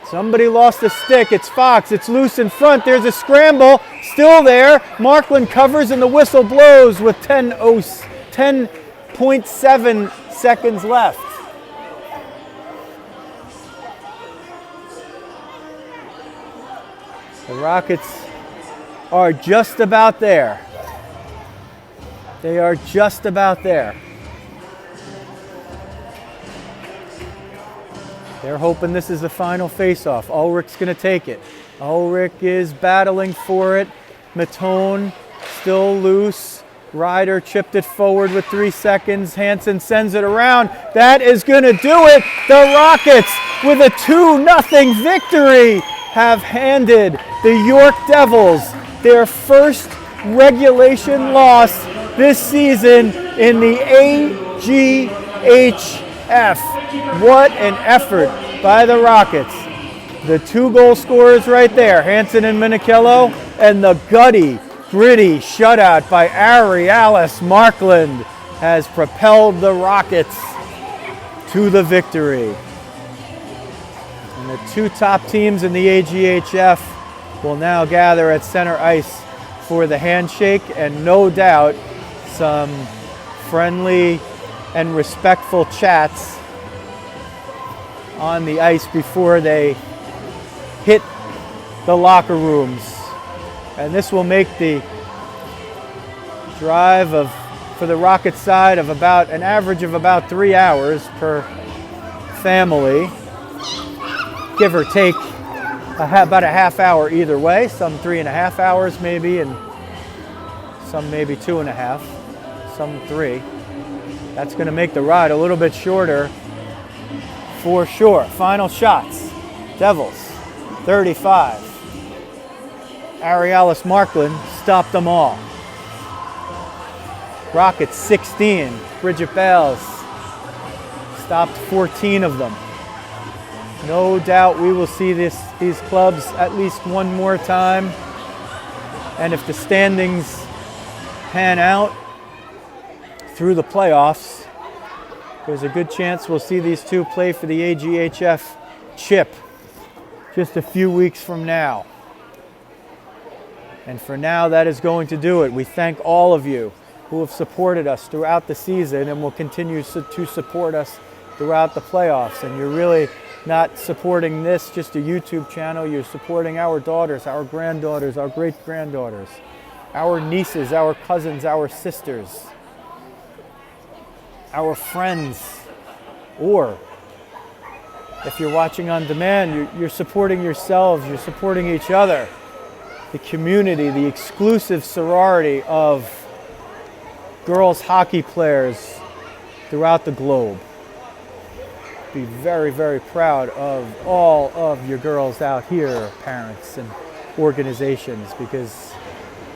Somebody lost a stick. It's Fox. It's loose in front. There's a scramble. Still there. Markland covers, and the whistle blows with 10.7 seconds left. The Rockets are just about there. They are just about there. They're hoping this is the final face-off. Ulrich's going to take it. Ulrich is battling for it. Matone still loose. Ryder chipped it forward with 3 seconds. Hansen sends it around. That is going to do it. The Rockets, with a 2-0 victory, have handed the York Devils their first regulation loss this season in the AGHF. What an effort by the Rockets. The 2 goal scorers right there, Hansen and Minichello, and the gritty shutout by Arialis Markland has propelled the Rockets to the victory. And the 2 top teams in the AGHF will now gather at center ice for the handshake, and no doubt some friendly and respectful chats on the ice before they hit the locker rooms. And this will make the drive for the Rocket side of about an average of about 3 hours per family, give or take about a half hour either way, some 3.5 hours maybe, and some maybe 2.5, some 3. That's going to make the ride a little bit shorter for sure. Final shots. Devils 35. Arialis Markland stopped them all. Rockets 16. Bridget Bayles stopped 14 of them. No doubt we will see these clubs at least one more time. And if the standings pan out through the playoffs, there's a good chance we'll see these 2 play for the AGHF chip just a few weeks from now. And for now, that is going to do it. We thank all of you who have supported us throughout the season and will continue to support us throughout the playoffs. And you're really not supporting this, just a YouTube channel. You're supporting our daughters, our granddaughters, our great-granddaughters, our nieces, our cousins, our sisters, our friends, or if you're watching on demand, you're supporting yourselves, you're supporting each other the community, the exclusive sorority of girls hockey players throughout the globe. Be very, very proud of all of your girls out here, parents and organizations, because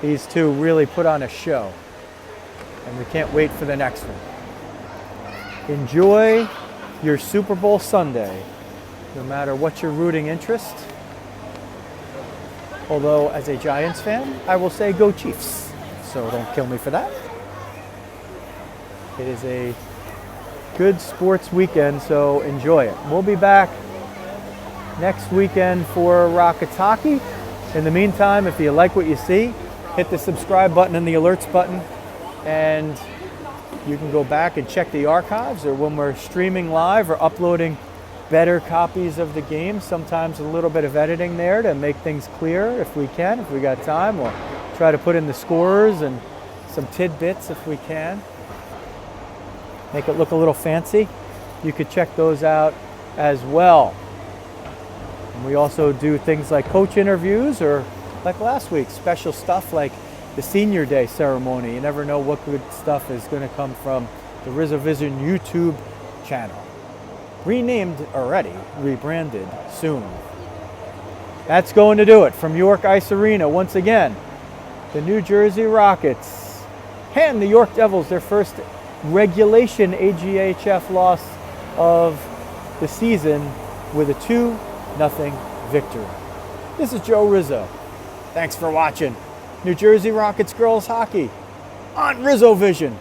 these two really put on a show, and we can't wait for the next one. Enjoy your Super Bowl Sunday, no matter what your rooting interest. Although, as a Giants fan, I will say go Chiefs, so don't kill me for that. It is a good sports weekend, so enjoy it. We'll be back next weekend for Rockets hockey. In the meantime, if you like what you see, hit the subscribe button and the alerts button, and you can go back and check the archives, or when we're streaming live or uploading better copies of the game, sometimes a little bit of editing there to make things clear if we can, if we got time. We'll try to put in the scores and some tidbits if we can. Make it look a little fancy. You could check those out as well. And we also do things like coach interviews, or like last week, special stuff like the Senior Day ceremony. You never know what good stuff is going to come from the Rizzo Vision YouTube channel. Renamed already, rebranded soon. That's going to do it from York Ice Arena. Once again, the New Jersey Rockets hand the York Devils their first regulation AGHF loss of the season with a 2-0 victory. This is Joe Rizzo. Thanks for watching New Jersey Rockets girls hockey on Rizzo Vision.